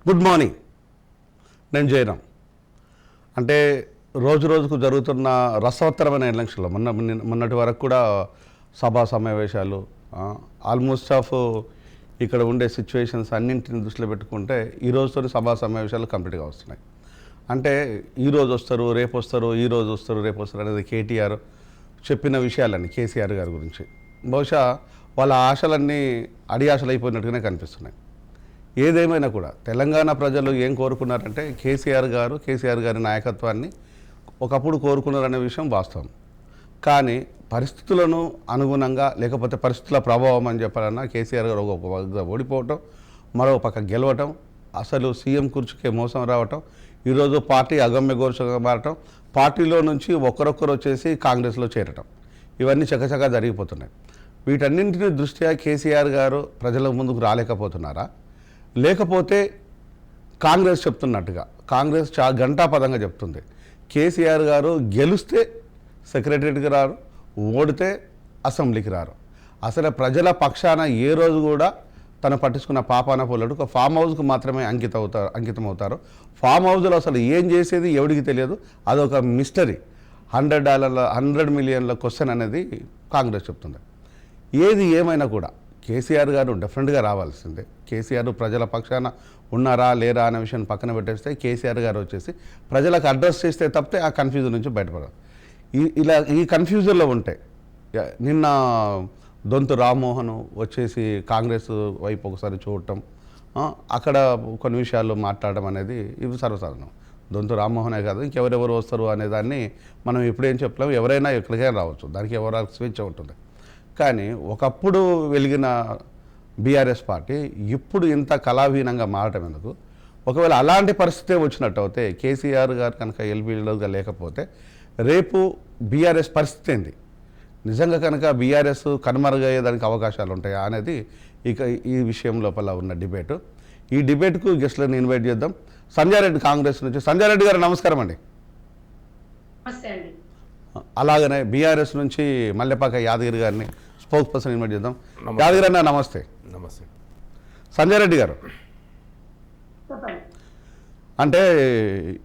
Good morning. నేను జయరాం. అంటే రోజు రోజుకు జరుగుతున్న రసవత్తరమైన ఎలక్షన్లో మొన్నటి వరకు కూడా సభా సమావేశాలు ఆల్మోస్ట్ ఆఫ్ ఇక్కడ ఉండే సిచ్యువేషన్స్ అన్నింటిని దృష్టిలో పెట్టుకుంటే ఈ రోజుతో సభా సమావేశాలు కంప్లీట్గా వస్తున్నాయి. అంటే ఈరోజు వస్తారు, రేపు వస్తారు, ఈరోజు వస్తారు, రేపు వస్తారు అనేది కేటీఆర్ చెప్పిన విషయాలన్నీ కేసీఆర్ గారి గురించి బహుశా వాళ్ళ ఆశలన్నీ అడియాశలు అయిపోయినట్టుగానే కనిపిస్తున్నాయి. ఏదేమైనా కూడా తెలంగాణ ప్రజలు ఏం కోరుకున్నారంటే కేసీఆర్ గారి నాయకత్వాన్ని ఒకప్పుడు కోరుకున్నారనే విషయం వాస్తవం. కానీ పరిస్థితులను అనుగుణంగా లేకపోతే పరిస్థితుల ప్రభావం అని చెప్పాలన్నా కేసీఆర్ గారు ఒక పక్క ఓడిపోవటం, మరో పక్క గెలవటం, అసలు సీఎం కుర్చీకే మోసం రావటం, ఈరోజు పార్టీ అగమ్య గోచరంగా మారటం, పార్టీలో నుంచి ఒకరొక్కరు వచ్చేసి కాంగ్రెస్లో చేరటం, ఇవన్నీ చకచకా జరిగిపోతున్నాయి. వీటన్నింటినీ దృష్ట్యా కేసీఆర్ గారు ప్రజల ముందుకు రాలేకపోతున్నారా, లేకపోతే కాంగ్రెస్ చెప్తున్నట్టుగా కాంగ్రెస్ ఘంటాపదంగా చెప్తుంది కేసీఆర్ గారు గెలిస్తే సెక్రటరీకి రారు, ఓడితే అసెంబ్లీకి రారు, అసలు ప్రజల పక్షాన ఏ రోజు కూడా తను పట్టించుకున్న పాపాన పోలేడు, ఒక ఫామ్ హౌస్కు మాత్రమే అంకితం అవుతారు. ఫామ్ హౌస్లో అసలు ఏం చేసేది ఎవరికి తెలియదు, అదొక మిస్టరీ. $100 మిలియన్ల క్వశ్చన్ అనేది కాంగ్రెస్ చెప్తుంది. ఏది ఏమైనా కూడా కేసీఆర్ గారు డెఫినెట్గా రావాల్సిందే. కేసీఆర్ ప్రజల పక్షాన ఉన్నారా లేరా అనే విషయాన్ని పక్కన పెట్టేస్తే కేసీఆర్ గారు వచ్చేసి ప్రజలకు అడ్రస్ చేస్తే తప్పితే ఆ కన్ఫ్యూజన్ నుంచి బయటపడరు. ఈ కన్ఫ్యూజన్లో ఉంటే నిన్న దొంతు రామ్మోహన్ వచ్చేసి కాంగ్రెస్ వైపు ఒకసారి చూడటం, అక్కడ కొన్ని విషయాలు మాట్లాడడం అనేది ఇవి సర్వసాధారణం. దొంతు రామ్మోహనే కాదు, ఇంకెవరెవరు వస్తారు అనేదాన్ని మనం ఎప్పుడేం చెప్పలేము. ఎవరైనా ఎక్కడికైనా రావచ్చు, దానికి ఎవరికి స్వేచ్ఛ ఉంటుంది. కానీ ఒకప్పుడు వెలిగిన బీఆర్ఎస్ పార్టీ ఇప్పుడు ఇంత కళాహీనంగా మారటం ఎందుకు? ఒకవేళ అలాంటి పరిస్థితే వచ్చినట్టు అయితే కేసీఆర్ గారు కనుక ఎల్బీగా లేకపోతే రేపు బీఆర్ఎస్ పరిస్థితి ఏంది? నిజంగా కనుక బీఆర్ఎస్ కనుమరుగయ్యేదానికి అవకాశాలు ఉంటాయా అనేది ఇక ఈ విషయం లోపల ఉన్న డిబేటు. ఈ డిబేట్కు గెస్ట్లను ఇన్వైట్ చేద్దాం. సంజయ్ రెడ్డి కాంగ్రెస్ నుంచి. సంజయ్ రెడ్డి గారు నమస్కారం అండి. అలాగనే బీఆర్ఎస్ నుంచి మల్లెపాక యాదగిరి గారిని స్పోక్స్ పర్సన్ ఇన్వైట్ చేద్దాం. యాదగిరి అన్న నమస్తే. నమస్తే. సంజయ్ రెడ్డి గారు, అంటే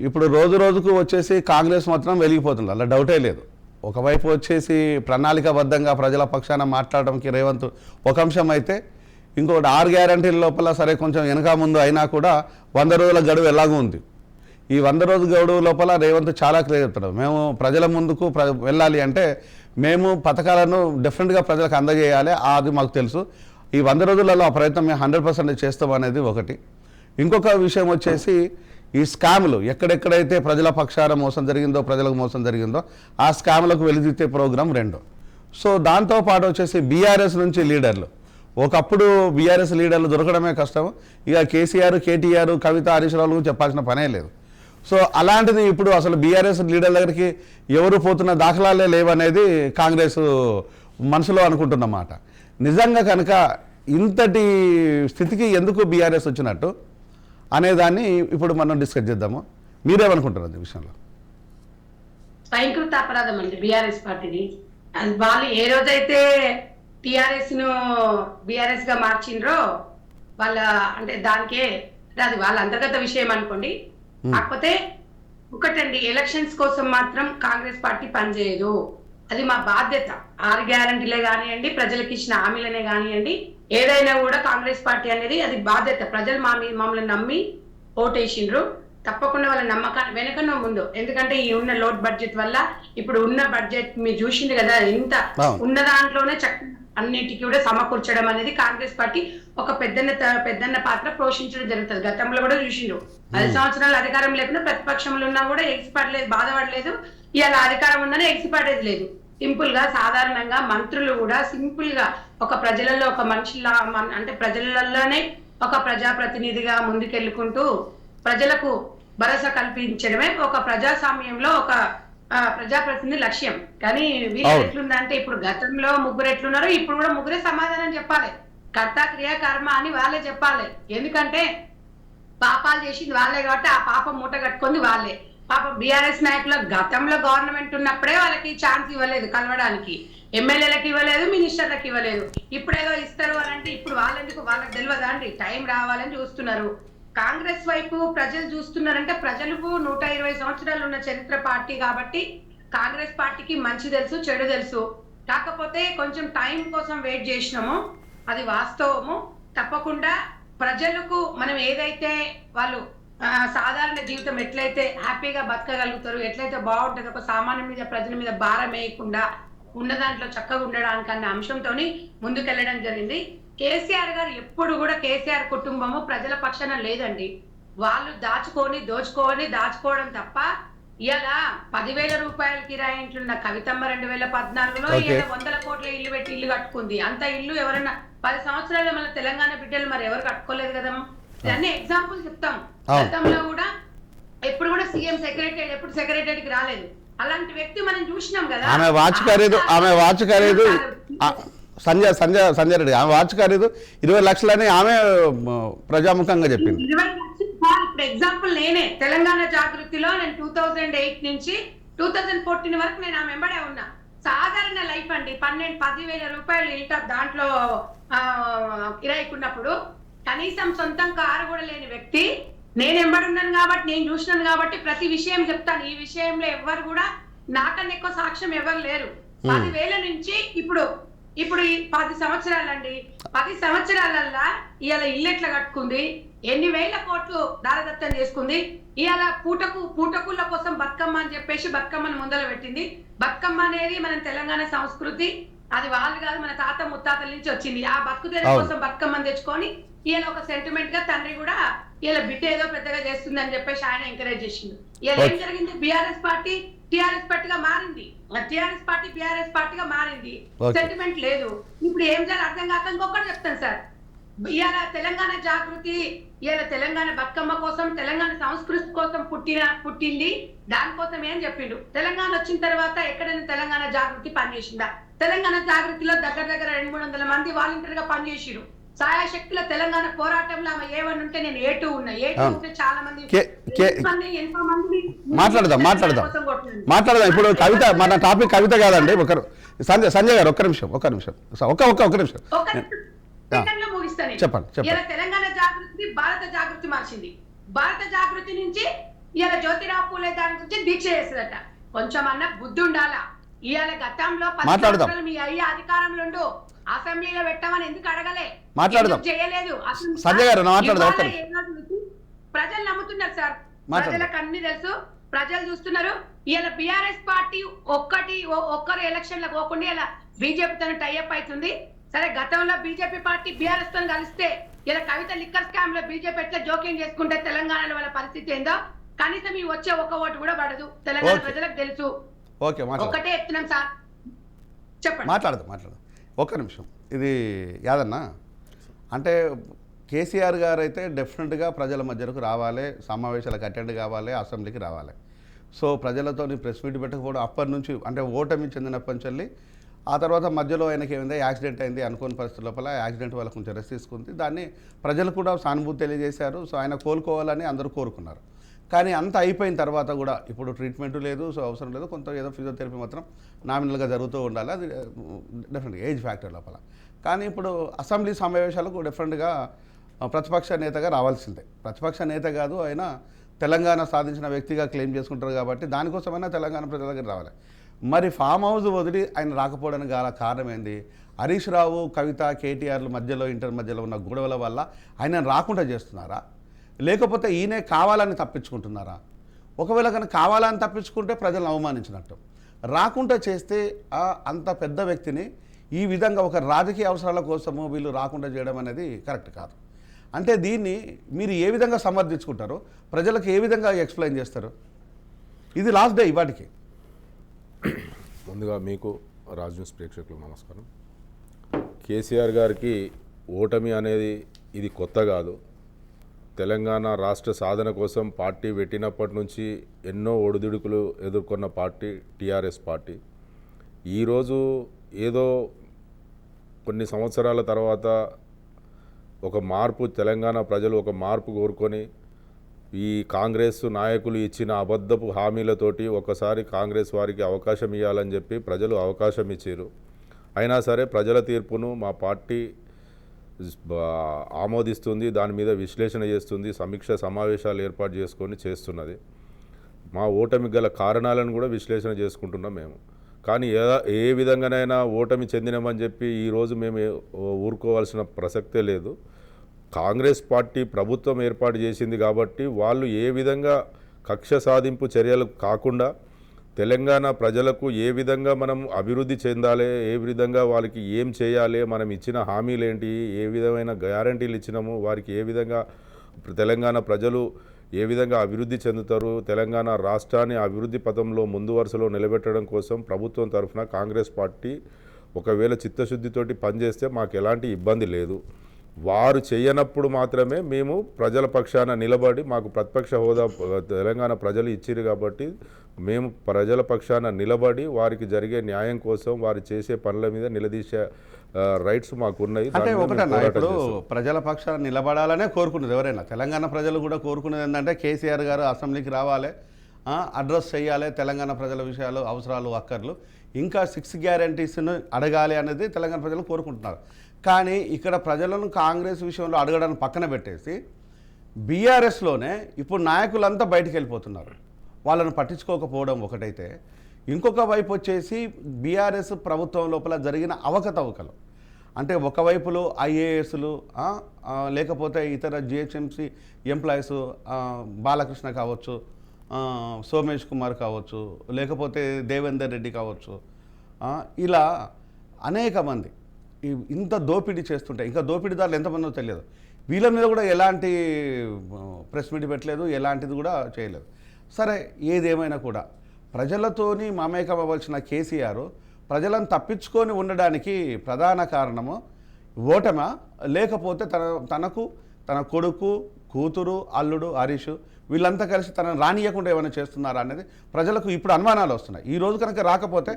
ఇప్పుడు రోజు రోజుకు వచ్చేసి కాంగ్రెస్ మాత్రం వెలిగిపోతుంది, అలా డౌటే లేదు. ఒకవైపు వచ్చేసి ప్రణాళికాబద్ధంగా ప్రజల పక్షాన మాట్లాడడానికి రేవంత్ ఒక అంశం అయితే, ఇంకొకటి 6 గ్యారంటీల లోపల సరే కొంచెం వెనక ముందు అయినా కూడా 100 రోజుల గడువు ఎలాగూ ఉంది. ఈ 100 రోజుల గడువు లోపల రేవంత్ చాలా క్లియర్ చెప్తాడు, మేము ప్రజల ముందుకు వెళ్ళాలి అంటే మేము పథకాలను డెఫినెట్గా ప్రజలకు అందజేయాలి, అది మాకు తెలుసు. ఈ 100 రోజులలో ఆ ప్రయత్నం మేము 100% చేస్తాం అనేది ఒకటి. ఇంకొక విషయం వచ్చేసి ఈ స్కాములు ఎక్కడెక్కడైతే ప్రజల పక్షాన మోసం జరిగిందో, ప్రజలకు మోసం జరిగిందో ఆ స్కాములకు వెలిదిద్దే ప్రోగ్రాం 2. సో దాంతోపాటు వచ్చేసి బీఆర్ఎస్ నుంచి లీడర్లు, ఒకప్పుడు బీఆర్ఎస్ లీడర్లు దొరకడమే కష్టం, ఇక కేసీఆర్, కేటీఆర్, కవిత, హరీష్ రావు చెప్పాల్సిన పనే లేదు. సో అలాంటిది ఇప్పుడు అసలు బీఆర్ఎస్ లీడర్ల దగ్గరికి ఎవరు పోతున్న దాఖలాలే లేవనేది కాంగ్రెస్ మనసులో అనుకుంటున్నమాట. నిజంగా కనుక ఇంతటి స్థితికి ఎందుకు బీఆర్ఎస్ వచ్చినట్టు అనేదాన్ని ఇప్పుడు మనం డిస్కస్ చేద్దాము. మీరేమనుకుంటున్నారు ఈ విషయంలో? స్వయంకృత అపరాధం అండి బీఆర్ఎస్ పార్టీది. వాళ్ళు ఏ రోజైతే టిఆర్ఎస్ ను బీఆర్ఎస్ గా మార్చిండ్రో వాళ్ళ అంటే దానికే అది వాళ్ళ అంతర్గత విషయం అనుకోండి. కాకపోతే ఒకటండి, ఎలక్షన్స్ కోసం మాత్రం కాంగ్రెస్ పార్టీ పనిచేయదు, అది మా బాధ్యత. 6 గ్యారంటీలే కానివ్వండి, ప్రజలకు ఇచ్చిన హామీలనే కానివ్వండి, ఏదైనా కూడా కాంగ్రెస్ పార్టీ అనేది అది బాధ్యత. ప్రజలు మమ్మల్ని నమ్మి ఓటేసిండ్రు, తప్పకుండా వాళ్ళ నమ్మకాన్ని వెనకనో ముందు, ఎందుకంటే ఈ ఉన్న లోడ్ బడ్జెట్ వల్ల ఇప్పుడు ఉన్న బడ్జెట్ మీరు చూసింది కదా, ఇంత ఉన్న దాంట్లోనే అన్నిటికీ కూడా సమకూర్చడం అనేది కాంగ్రెస్ పార్టీ ఒక పెద్దన్న పాత్ర పోషించడం జరుగుతుంది. గతంలో కూడా చూసిండ్రు, 10 సంవత్సరాలు అధికారం లేకుండా ప్రతిపక్షంలో ఉన్నా కూడా ఎగిసిపడలేదు, బాధపడలేదు. ఇవాళ అధికారం ఉందని ఎగిసిపడేది లేదు. సింపుల్ గా సాధారణంగా మంత్రులు కూడా సింపుల్ గా ఒక ప్రజలలో ఒక మనిషిలా అంటే ప్రజలలోనే ఒక ప్రజాప్రతినిధిగా ముందుకెళ్ళుకుంటూ ప్రజలకు భరోసా కల్పించడమే ఒక ప్రజాస్వామ్యంలో ఒక ప్రజాప్రతినిధి లక్ష్యం. కానీ వీళ్ళు ఎట్లుందంటే ఇప్పుడు గతంలో 3 ఎట్లున్నారో ఇప్పుడు కూడా 3 సమాధానం చెప్పాలి. కర్త క్రియ కర్మ అని వాళ్ళే చెప్పాలి. ఎందుకంటే పాపాలు చేసింది వాళ్ళే కాబట్టి ఆ పాపం మూట కట్టుకుంది వాళ్ళే. పాప బీఆర్ఎస్ నాయకుల గతంలో గవర్నమెంట్ ఉన్నప్పుడే వాళ్ళకి ఛాన్స్ ఇవ్వలేదు కలవడానికి, ఎమ్మెల్యేలకు ఇవ్వలేదు, మినిస్టర్లకు ఇవ్వలేదు. ఇప్పుడేదో ఇస్తారు అని అంటే ఇప్పుడు వాళ్ళెందుకు, వాళ్ళకి తెలియదా అండి? టైం రావాలని చూస్తున్నారు. కాంగ్రెస్ వైపు ప్రజలు చూస్తున్నారంటే ప్రజలకు 120 సంవత్సరాలు ఉన్న చరిత్ర పార్టీ కాబట్టి కాంగ్రెస్ పార్టీకి మంచి తెలుసు చెడు తెలుసు. కాకపోతే కొంచెం టైం కోసం వెయిట్ చేసినాము, అది వాస్తవము. తప్పకుండా ప్రజలకు మనం ఏదైతే వాళ్ళు సాధారణ జీవితం ఎట్లయితే హ్యాపీగా బతకగలుగుతారు, ఎట్లయితే బాగుంటుంది, ఒక సామాన్య మీద ప్రజల మీద భారం వేయకుండా ఉన్న దాంట్లో చక్కగా ఉండడానికి అన్న అంశంతోని ముందుకెళ్ళడం జరిగింది. కేసీఆర్ గారు ఎప్పుడు కూడా కేసీఆర్ కుటుంబము ప్రజల పక్షాన లేదండి. వాళ్ళు దాచుకోవడం తప్ప ఇలా 10,000 రూపాయల కిరాయి ఇంట్లున్న కవితమ్మ 2014లో ఇలా 100 కోట్ల ఇల్లు పెట్టి ఇల్లు కట్టుకుంది. అంత ఇల్లు ఎవరన్నా 10 సంవత్సరాలు మన తెలంగాణ బిడ్డలు మరి ఎవరు కట్టుకోలేదు కదా. ఇవన్నీ ఎగ్జాంపుల్ చెప్తాం. గతంలో కూడా ఎప్పుడు కూడా సీఎం సెక్రటరీ ఎప్పుడు సెక్రటరీకి రాలేదు. అలాంటి వ్యక్తి మనం చూసినాం కదా. ఆమె వాచ్ ఖరీదు సంజయ్ రెడ్డి ఆమె వాచ్ ఖరీదు 20 లక్షలని ఆమె ప్రజాముఖంగా చెప్పింది. 20 లక్షలు ఇప్పుడు ఎగ్జాంపుల్ నేనే తెలంగాణ జాగృతిలో నేను 2008 నుంచి 2014 వరకు నేను ఆమె వెంబడే ఉన్నా. సాధారణ లైఫ్ అండి. 10,000 రూపాయలు ఇల్ట దాంట్లో కిరాయికున్నప్పుడు కనీసం సొంతం కారు కూడా లేని వ్యక్తి నేను ఎంబడున్నాను కాబట్టి, నేను చూసినాను కాబట్టి ప్రతి విషయం చెప్తాను. ఈ విషయంలో ఎవరు కూడా నాకన్నా ఎక్కువ సాక్ష్యం ఎవరు లేరు. 10,000 నుంచి ఇప్పుడు ఈ 10 సంవత్సరాలండి. 10 సంవత్సరాలల్లా ఇవాళ ఇల్లు ఎట్లా కట్టుకుంది, ఎన్ని వేల కోట్లు దారదత్తం చేసుకుంది. ఇవాళ పూటకుళ్ళ కోసం బతుకమ్మ అని చెప్పేసి బతుకమ్మను ముందర పెట్టింది. బతుకమ్మ అనేది మన తెలంగాణ సంస్కృతి, అది వాళ్ళు కాదు మన తాత ముత్తాతల నుంచి వచ్చింది. ఆ బతుకుదేర కోసం బతుకమ్మని తెచ్చుకొని ఇవాళ ఒక సెంటిమెంట్ గా తండ్రి కూడా ఇలా బిడ్డ ఏదో పెద్దగా చేస్తుంది అని చెప్పేసి ఆయన ఎంకరేజ్ చేసిండు. ఇలా ఏం జరిగింది, బీఆర్ఎస్ పార్టీ టీఆర్ఎస్ పార్టీగా మారింది. టీఆర్ఎస్ పార్టీ బీఆర్ఎస్ పార్టీగా మారింది. సెంటిమెంట్ లేదు. ఇప్పుడు ఏం చేయాలి అర్థం కాక ఇంకొకటి చెప్తాను సార్. ఇవాళ తెలంగాణ జాగృతి ఇవాళ తెలంగాణ బతుకమ్మ కోసం తెలంగాణ సంస్కృతి కోసం పుట్టింది. దానికోసం ఏం చెప్పిండు, తెలంగాణ వచ్చిన తర్వాత ఎక్కడైనా తెలంగాణ జాగృతి పనిచేసిందా? తెలంగాణ జాగృతిలో దగ్గర 200-300 మంది వాలంటీర్ గా పనిచేసిరు. సాయశక్తుల తెలంగాణ పోరాటంలో ఆమె ఏమని ఉంటే నేను ఏ2 ఉన్నా. ఏ2 ఉంటే చాలా మంది ఎంతో మంది మాట్లాడదాం. ఇప్పుడు కవిత మన టాపిక్ కవిత కాదండి. సంజయ్ గారు ఒక్క నిమిషం ముగిస్తాను. ఇలా తెలంగాణ జాగృతి భారత జాగృతి మార్చింది. భారత జాగృతి నుంచి ఇలా జ్యోతిరావు పూలే దాని గురించి దీక్ష చేస్తుందట. కొంచెం అన్న బుద్ధి ఉండాలా. ఇవాళ గతంలో 10 సంవత్సరాలు మీ అయ్యే అధికారంలో ఉండు అసెంబ్లీలో పెట్టమని ఎందుకు అడగలే, చేయలేదు. సంజయ్ గారు ప్రజలు నమ్ముతున్నారు సార్, ప్రజలకు అన్ని తెలుసు, ప్రజలు చూస్తున్నారు. ఇలా బీఆర్ఎస్ పార్టీ ఒక్కరు ఎలక్షన్ లో పోకుండా ఇలా బీజేపీతో టైఅప్ అవుతుంది. సరే గతంలో బీజేపీ పార్టీ బీఆర్ఎస్ తో కలిస్తే ఇలా కవిత లిక్కర్ స్కామ్ లో బీజేపీ ఎట్లా జోక్యం చేసుకుంటే తెలంగాణలో వాళ్ళ పరిస్థితి ఏందో కనీసం ఈ వచ్చే ఒక ఓటు కూడా పడదు. తెలంగాణ ప్రజలకు తెలుసు. ఒకటే ఎత్తున్నాం సార్, చెప్పండి. మాట్లాడదాం ఒక్క నిమిషం. ఇది యాదన్న అంటే కేసీఆర్ గారు అయితే డెఫినెట్గా ప్రజల మధ్యలోకి రావాలి, సమావేశాలకు అటెండ్ కావాలి, అసెంబ్లీకి రావాలి. సో ప్రజలతో ప్రెస్ మీట్ పెట్టకపోవడం అప్పటి నుంచి అంటే ఓటమి చెందినప్పటి నుంచి ఆ తర్వాత మధ్యలో ఆయనకి ఏమైంది, యాక్సిడెంట్ అయింది. అనుకోని పరిస్థితుల లోపల యాక్సిడెంట్ వల్ల కొంచెం రెస్ట్ తీసుకుంది. దాన్ని ప్రజలు కూడా సానుభూతి తెలియజేశారు. సో ఆయన కోలుకోవాలని అందరూ కోరుకున్నారు. కానీ అంత అయిపోయిన తర్వాత కూడా ఇప్పుడు ట్రీట్మెంట్ లేదు, సో అవసరం లేదు, కొంత ఏదో ఫిజియోథెరపీ మాత్రం నామినల్గా జరుగుతూ ఉండాలి. అది డెఫినెట్గా ఏజ్ ఫ్యాక్టర్ లోపల. కానీ ఇప్పుడు అసెంబ్లీ సమావేశాలకు డెఫినెట్గా ప్రతిపక్ష నేతగా రావాల్సిందే. ప్రతిపక్ష నేత కాదు, ఆయన తెలంగాణ సాధించిన వ్యక్తిగా క్లెయిమ్ చేసుకుంటారు కాబట్టి దానికోసమైనా తెలంగాణ ప్రజల దగ్గర రావాలి. మరి ఫామ్ హౌస్ వదిలి ఆయన రాకపోవడానికి గల కారణం ఏంది? హరీష్ రావు, కవిత, కేటీఆర్ల మధ్యలో ఇంటర్ మధ్యలో ఉన్న గొడవల వల్ల ఆయన రాకుండా చేస్తున్నారా, లేకపోతే ఈయనే కావాలని తప్పించుకుంటున్నారా? ఒకవేళ కనుక కావాలని తప్పించుకుంటే ప్రజలను అవమానించినట్టు, రాకుండా చేస్తే అంత పెద్ద వ్యక్తిని ఈ విధంగా ఒక రాజకీయ అవసరాల కోసము వీళ్ళు రాకుండా చేయడం అనేది కరెక్ట్ కాదు. అంటే దీన్ని మీరు ఏ విధంగా సమర్థించుకుంటారో, ప్రజలకు ఏ విధంగా ఎక్స్ప్లెయిన్ చేస్తారు? ఇది లాస్ట్ డే ఇవాటికి. ముందుగా మీకు రాజ్ న్యూస్ ప్రేక్షకులకు నమస్కారం. కేసీఆర్ గారికి ఓటమి అనేది ఇది కొత్త కాదు. తెలంగాణ రాష్ట్ర సాధన కోసం పార్టీ పెట్టినప్పటి నుంచి ఎన్నో ఒడిదుడుకులు ఎదుర్కొన్న పార్టీ టీఆర్ఎస్ పార్టీ. ఈరోజు ఏదో కొన్ని సంవత్సరాల తర్వాత ఒక మార్పు, తెలంగాణ ప్రజలు ఒక మార్పు కోరుకొని ఈ కాంగ్రెస్ నాయకులు ఇచ్చిన అబద్ధపు హామీలతోటి ఒకసారి కాంగ్రెస్ వారికి అవకాశం ఇవ్వాలని చెప్పి ప్రజలు అవకాశం ఇచ్చారు. అయినా సరే ప్రజల తీర్పును మా పార్టీ ఆమోదిస్తుంది, దాని మీద విశ్లేషణ చేస్తుంది, సమీక్ష సమావేశాలు ఏర్పాటు చేసుకొని చేస్తున్నది. మా ఓటమికి గల కారణాలను కూడా విశ్లేషణ చేసుకుంటున్నాం మేము. కానీ ఏ విధంగానైనా ఓటమి చెందినామని చెప్పి ఈరోజు మేము ఊరుకోవాల్సిన ప్రసక్తే లేదు. కాంగ్రెస్ పార్టీ ప్రభుత్వం ఏర్పాటు చేసింది కాబట్టి వాళ్ళు ఏ విధంగా కక్ష సాధింపు చర్యలు కాకుండా తెలంగాణ ప్రజలకు ఏ విధంగా మనం అభివృద్ధి చెందాలి, ఏ విధంగా వాళ్ళకి ఏం చేయాలి, మనం ఇచ్చిన హామీలు ఏంటి, ఏ విధమైన గ్యారంటీలు ఇచ్చినాము, వారికి ఏ విధంగా తెలంగాణ ప్రజలు ఏ విధంగా అభివృద్ధి చెందుతారు, తెలంగాణ రాష్ట్రాన్ని అభివృద్ధి పథంలో ముందు వరుసలో నిలబెట్టడం కోసం ప్రభుత్వం తరఫున కాంగ్రెస్ పార్టీ ఒకవేళ చిత్తశుద్ధితోటి పనిచేస్తే మాకు ఎలాంటి ఇబ్బంది లేదు. వారు చేయనప్పుడు మాత్రమే మేము ప్రజల పక్షాన నిలబడి, మాకు ప్రతిపక్ష హోదా తెలంగాణ ప్రజలు ఇచ్చిరు కాబట్టి మేము ప్రజల పక్షాన నిలబడి వారికి జరిగే న్యాయం కోసం వారు చేసే పనుల మీద నిలదీసే రైట్స్ మాకు ఉన్నాయి. అంటే ఒకటన్నా, ఇప్పుడు ప్రజల పక్షాన నిలబడాలనే కోరుకున్నది ఎవరైనా. తెలంగాణ ప్రజలు కూడా కోరుకునేది ఏంటంటే కేసీఆర్ గారు అసెంబ్లీకి రావాలి, అడ్రస్ చేయాలి తెలంగాణ ప్రజల విషయాలు, అవసరాలు, అక్కర్లు, ఇంకా 6 గ్యారంటీస్ను అడగాలి అనేది తెలంగాణ ప్రజలు కోరుకుంటున్నారు. కానీ ఇక్కడ ప్రజలను కాంగ్రెస్ విషయంలో అడగడానికి పక్కన పెట్టేసి బీఆర్ఎస్లోనే ఇప్పుడు నాయకులంతా బయటికి వెళ్ళిపోతున్నారు. వాళ్ళను పట్టించుకోకపోవడం ఒకటైతే, ఇంకొక వైపు వచ్చేసి బీఆర్ఎస్ ప్రభుత్వం లోపల జరిగిన అవకతవకలు, అంటే ఒకవైపులో ఐఏఎస్లు, లేకపోతే ఇతర జిహెచ్ఎంసీ ఎంప్లాయీస్, బాలకృష్ణ కావచ్చు, సోమేష్ కుమార్ కావచ్చు, లేకపోతే దేవేందర్ రెడ్డి కావచ్చు, ఇలా అనేక మంది ఇంత దోపిడీ చేస్తుంటే, ఇంకా దోపిడీదారులు ఎంతమందో తెలియదు, వీళ్ళ మీద కూడా ఎలాంటి ప్రెస్ మీట్ పెట్టలేదు, ఎలాంటిది కూడా చేయలేదు. సరే, ఏదేమైనా కూడా ప్రజలతోని మమేకం అవ్వాల్సిన కేసీఆర్ ప్రజలను తప్పించుకొని ఉండడానికి ప్రధాన కారణము ఓటమా, లేకపోతే తనకు తన కొడుకు, కూతురు, అల్లుడు హరీష్ వీళ్ళంతా కలిసి తనను రానియకుండా ఏమైనా చేస్తున్నారా అనేది ప్రజలకు ఇప్పుడు అనుమానాలు వస్తున్నాయి. ఈ రోజు కనుక రాకపోతే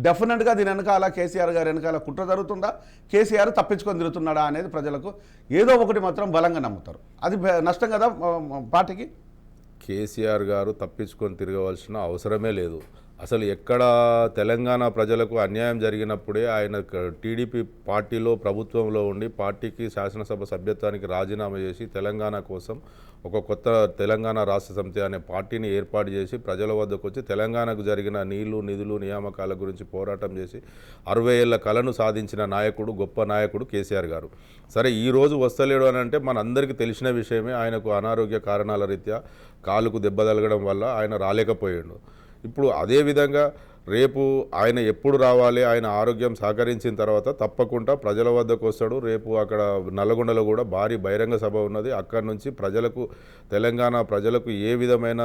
డెఫినెట్గా దీని వెనకాల కేసీఆర్ గారి వెనకాల కుట్ర జరుగుతుందా, కేసీఆర్ తప్పించుకొని తిరుగుతున్నాడా అనేది ప్రజలకు ఏదో ఒకటి మాత్రం బలంగా నమ్ముతారు. అది నష్టం కదా పార్టీకి. కేసీఆర్ గారు తప్పించుకొని తిరగవలసిన అవసరమే లేదు. అసలు ఎక్కడ తెలంగాణ ప్రజలకు అన్యాయం జరిగినప్పుడే ఆయన టీడీపీ పార్టీలో ప్రభుత్వంలో ఉండి పార్టీకి శాసనసభ సభ్యత్వానికి రాజీనామా చేసి తెలంగాణ కోసం ఒక కొత్త తెలంగాణ రాష్ట్ర సమితి అనే పార్టీని ఏర్పాటు చేసి ప్రజల వద్దకు వచ్చి తెలంగాణకు జరిగిన నీళ్లు, నిధులు, నియామకాల గురించి పోరాటం చేసి 60 ఏళ్ల కలను సాధించిన నాయకుడు, గొప్ప నాయకుడు కేసీఆర్ గారు. సరే, ఈరోజు వస్తలేడు అని అంటే మనందరికీ తెలిసిన విషయమే. ఆయనకు అనారోగ్య కారణాల రీత్యా కాలుకు దెబ్బ తగలడం వల్ల ఆయన రాలేకపోయాడు. ఇప్పుడు అదేవిధంగా రేపు ఆయన ఎప్పుడు రావాలి, ఆయన ఆరోగ్యం సహకరించిన తర్వాత తప్పకుండా ప్రజల వద్దకు వస్తాడు. రేపు అక్కడ నల్గొండలో కూడా భారీ బహిరంగ సభ ఉన్నది. అక్కడి నుంచి ప్రజలకు, తెలంగాణ ప్రజలకు ఏ విధమైన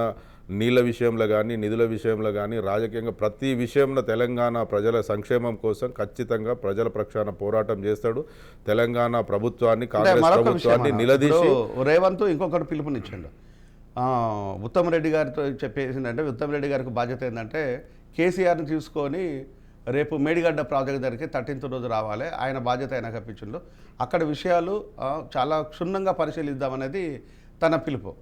నీళ్ళ విషయంలో కానీ, నిధుల విషయంలో కానీ, రాజకీయంగా ప్రతి విషయంలో తెలంగాణ ప్రజల సంక్షేమం కోసం ఖచ్చితంగా ప్రజల పక్షాన పోరాటం చేస్తాడు. తెలంగాణ ప్రభుత్వాన్ని, కాంగ్రెస్ ప్రభుత్వాన్ని నిలదీసి రేవంత్ ఇంకొకటి పిలుపునిచ్చాడు. ఉత్తమ్ రెడ్డి గారితో చెప్పేసిందంటే, ఉత్తమ్ రెడ్డి గారికి బాధ్యత ఏంటంటే కేసీఆర్ని తీసుకొని రేపు మేడిగడ్డ ప్రాజెక్ట్ దగ్గరికి 13th రోజు రావాలి, ఆయన బాధ్యత ఆయన కప్పించిండు, అక్కడ విషయాలు చాలా క్షుణ్ణంగా పరిశీలిద్దామనేది తన పిలుపు.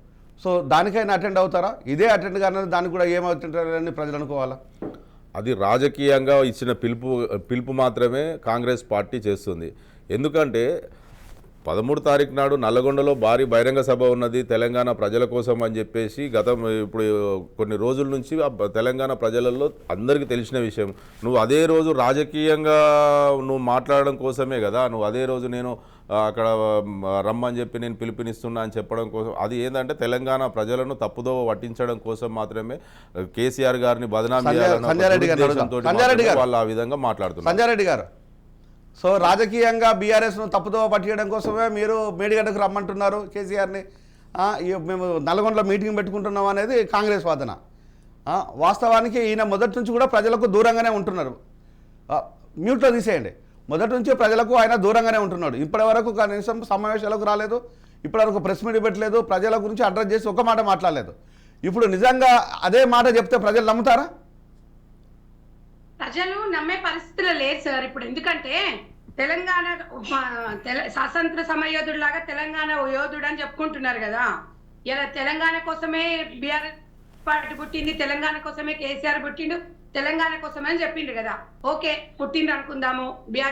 సో దానికైనా అటెండ్ అవుతారా? ఇదే అటెండ్ కానీ దానికి కూడా ఏమవుతుంటారని ప్రజలు అనుకోవాలా? అది రాజకీయంగా ఇచ్చిన పిలుపు మాత్రమే కాంగ్రెస్ పార్టీ చేస్తుంది. ఎందుకంటే 13 తారీఖు నాడు నల్లగొండలో భారీ బహిరంగ సభ ఉన్నది తెలంగాణ ప్రజల కోసం అని చెప్పేసి ఇప్పుడు కొన్ని రోజుల నుంచి తెలంగాణ ప్రజలలో అందరికీ తెలిసిన విషయం. నువ్వు అదే రోజు రాజకీయంగా నువ్వు మాట్లాడడం కోసమే కదా, నువ్వు అదే రోజు నేను అక్కడ రమ్మని చెప్పి నేను పిలుపునిస్తున్నా అని చెప్పడం కోసం, అది ఏంటంటే తెలంగాణ ప్రజలను తప్పుదో పట్టించడం కోసం మాత్రమే కేసీఆర్ గారిని బదనాం చేయాలని వాళ్ళు ఆ విధంగా మాట్లాడుతున్నారు. సంజయ్ రెడ్డి గారు, సో రాజకీయంగా బీఆర్ఎస్ను తప్పుదో పట్టించడం కోసమే మీరు మేడిగడ్డకు రమ్మంటున్నారు కేసీఆర్ని, మేము నల్గొండలో మీటింగ్ పెట్టుకుంటున్నాం అనేది కాంగ్రెస్ వాదన. వాస్తవానికి ఈయన మొదటి నుంచి కూడా ప్రజలకు దూరంగానే ఉంటున్నారు. మ్యూట్లో తీసేయండి. మొదటి నుంచి ప్రజలకు ఆయన దూరంగానే ఉంటున్నాడు. ఇప్పటివరకు కనీసం సమావేశాలకు రాలేదు, ఇప్పటివరకు ప్రెస్ మీట్ పెట్టలేదు, ప్రజల గురించి అడ్రస్ చేసి ఒక మాట మాట్లాడలేదు. ఇప్పుడు నిజంగా అదే మాట చెప్తే ప్రజలు నమ్ముతారా? ప్రజలు నమ్మే పరిస్థితులు లేదు సార్ ఇప్పుడు. ఎందుకంటే తెలంగాణ స్వాతంత్ర సమయోధుడు లాగా తెలంగాణ యోధుడు అని చెప్పుకుంటున్నారు కదా. ఇలా తెలంగాణ కోసమే బీఆర్ఎస్ పార్టీ పుట్టింది, తెలంగాణ కోసమే కేసీఆర్ పుట్టిండు, తెలంగాణ కోసమే అని చెప్పిండు కదా. ఓకే, పుట్టిండు అనుకుందాము,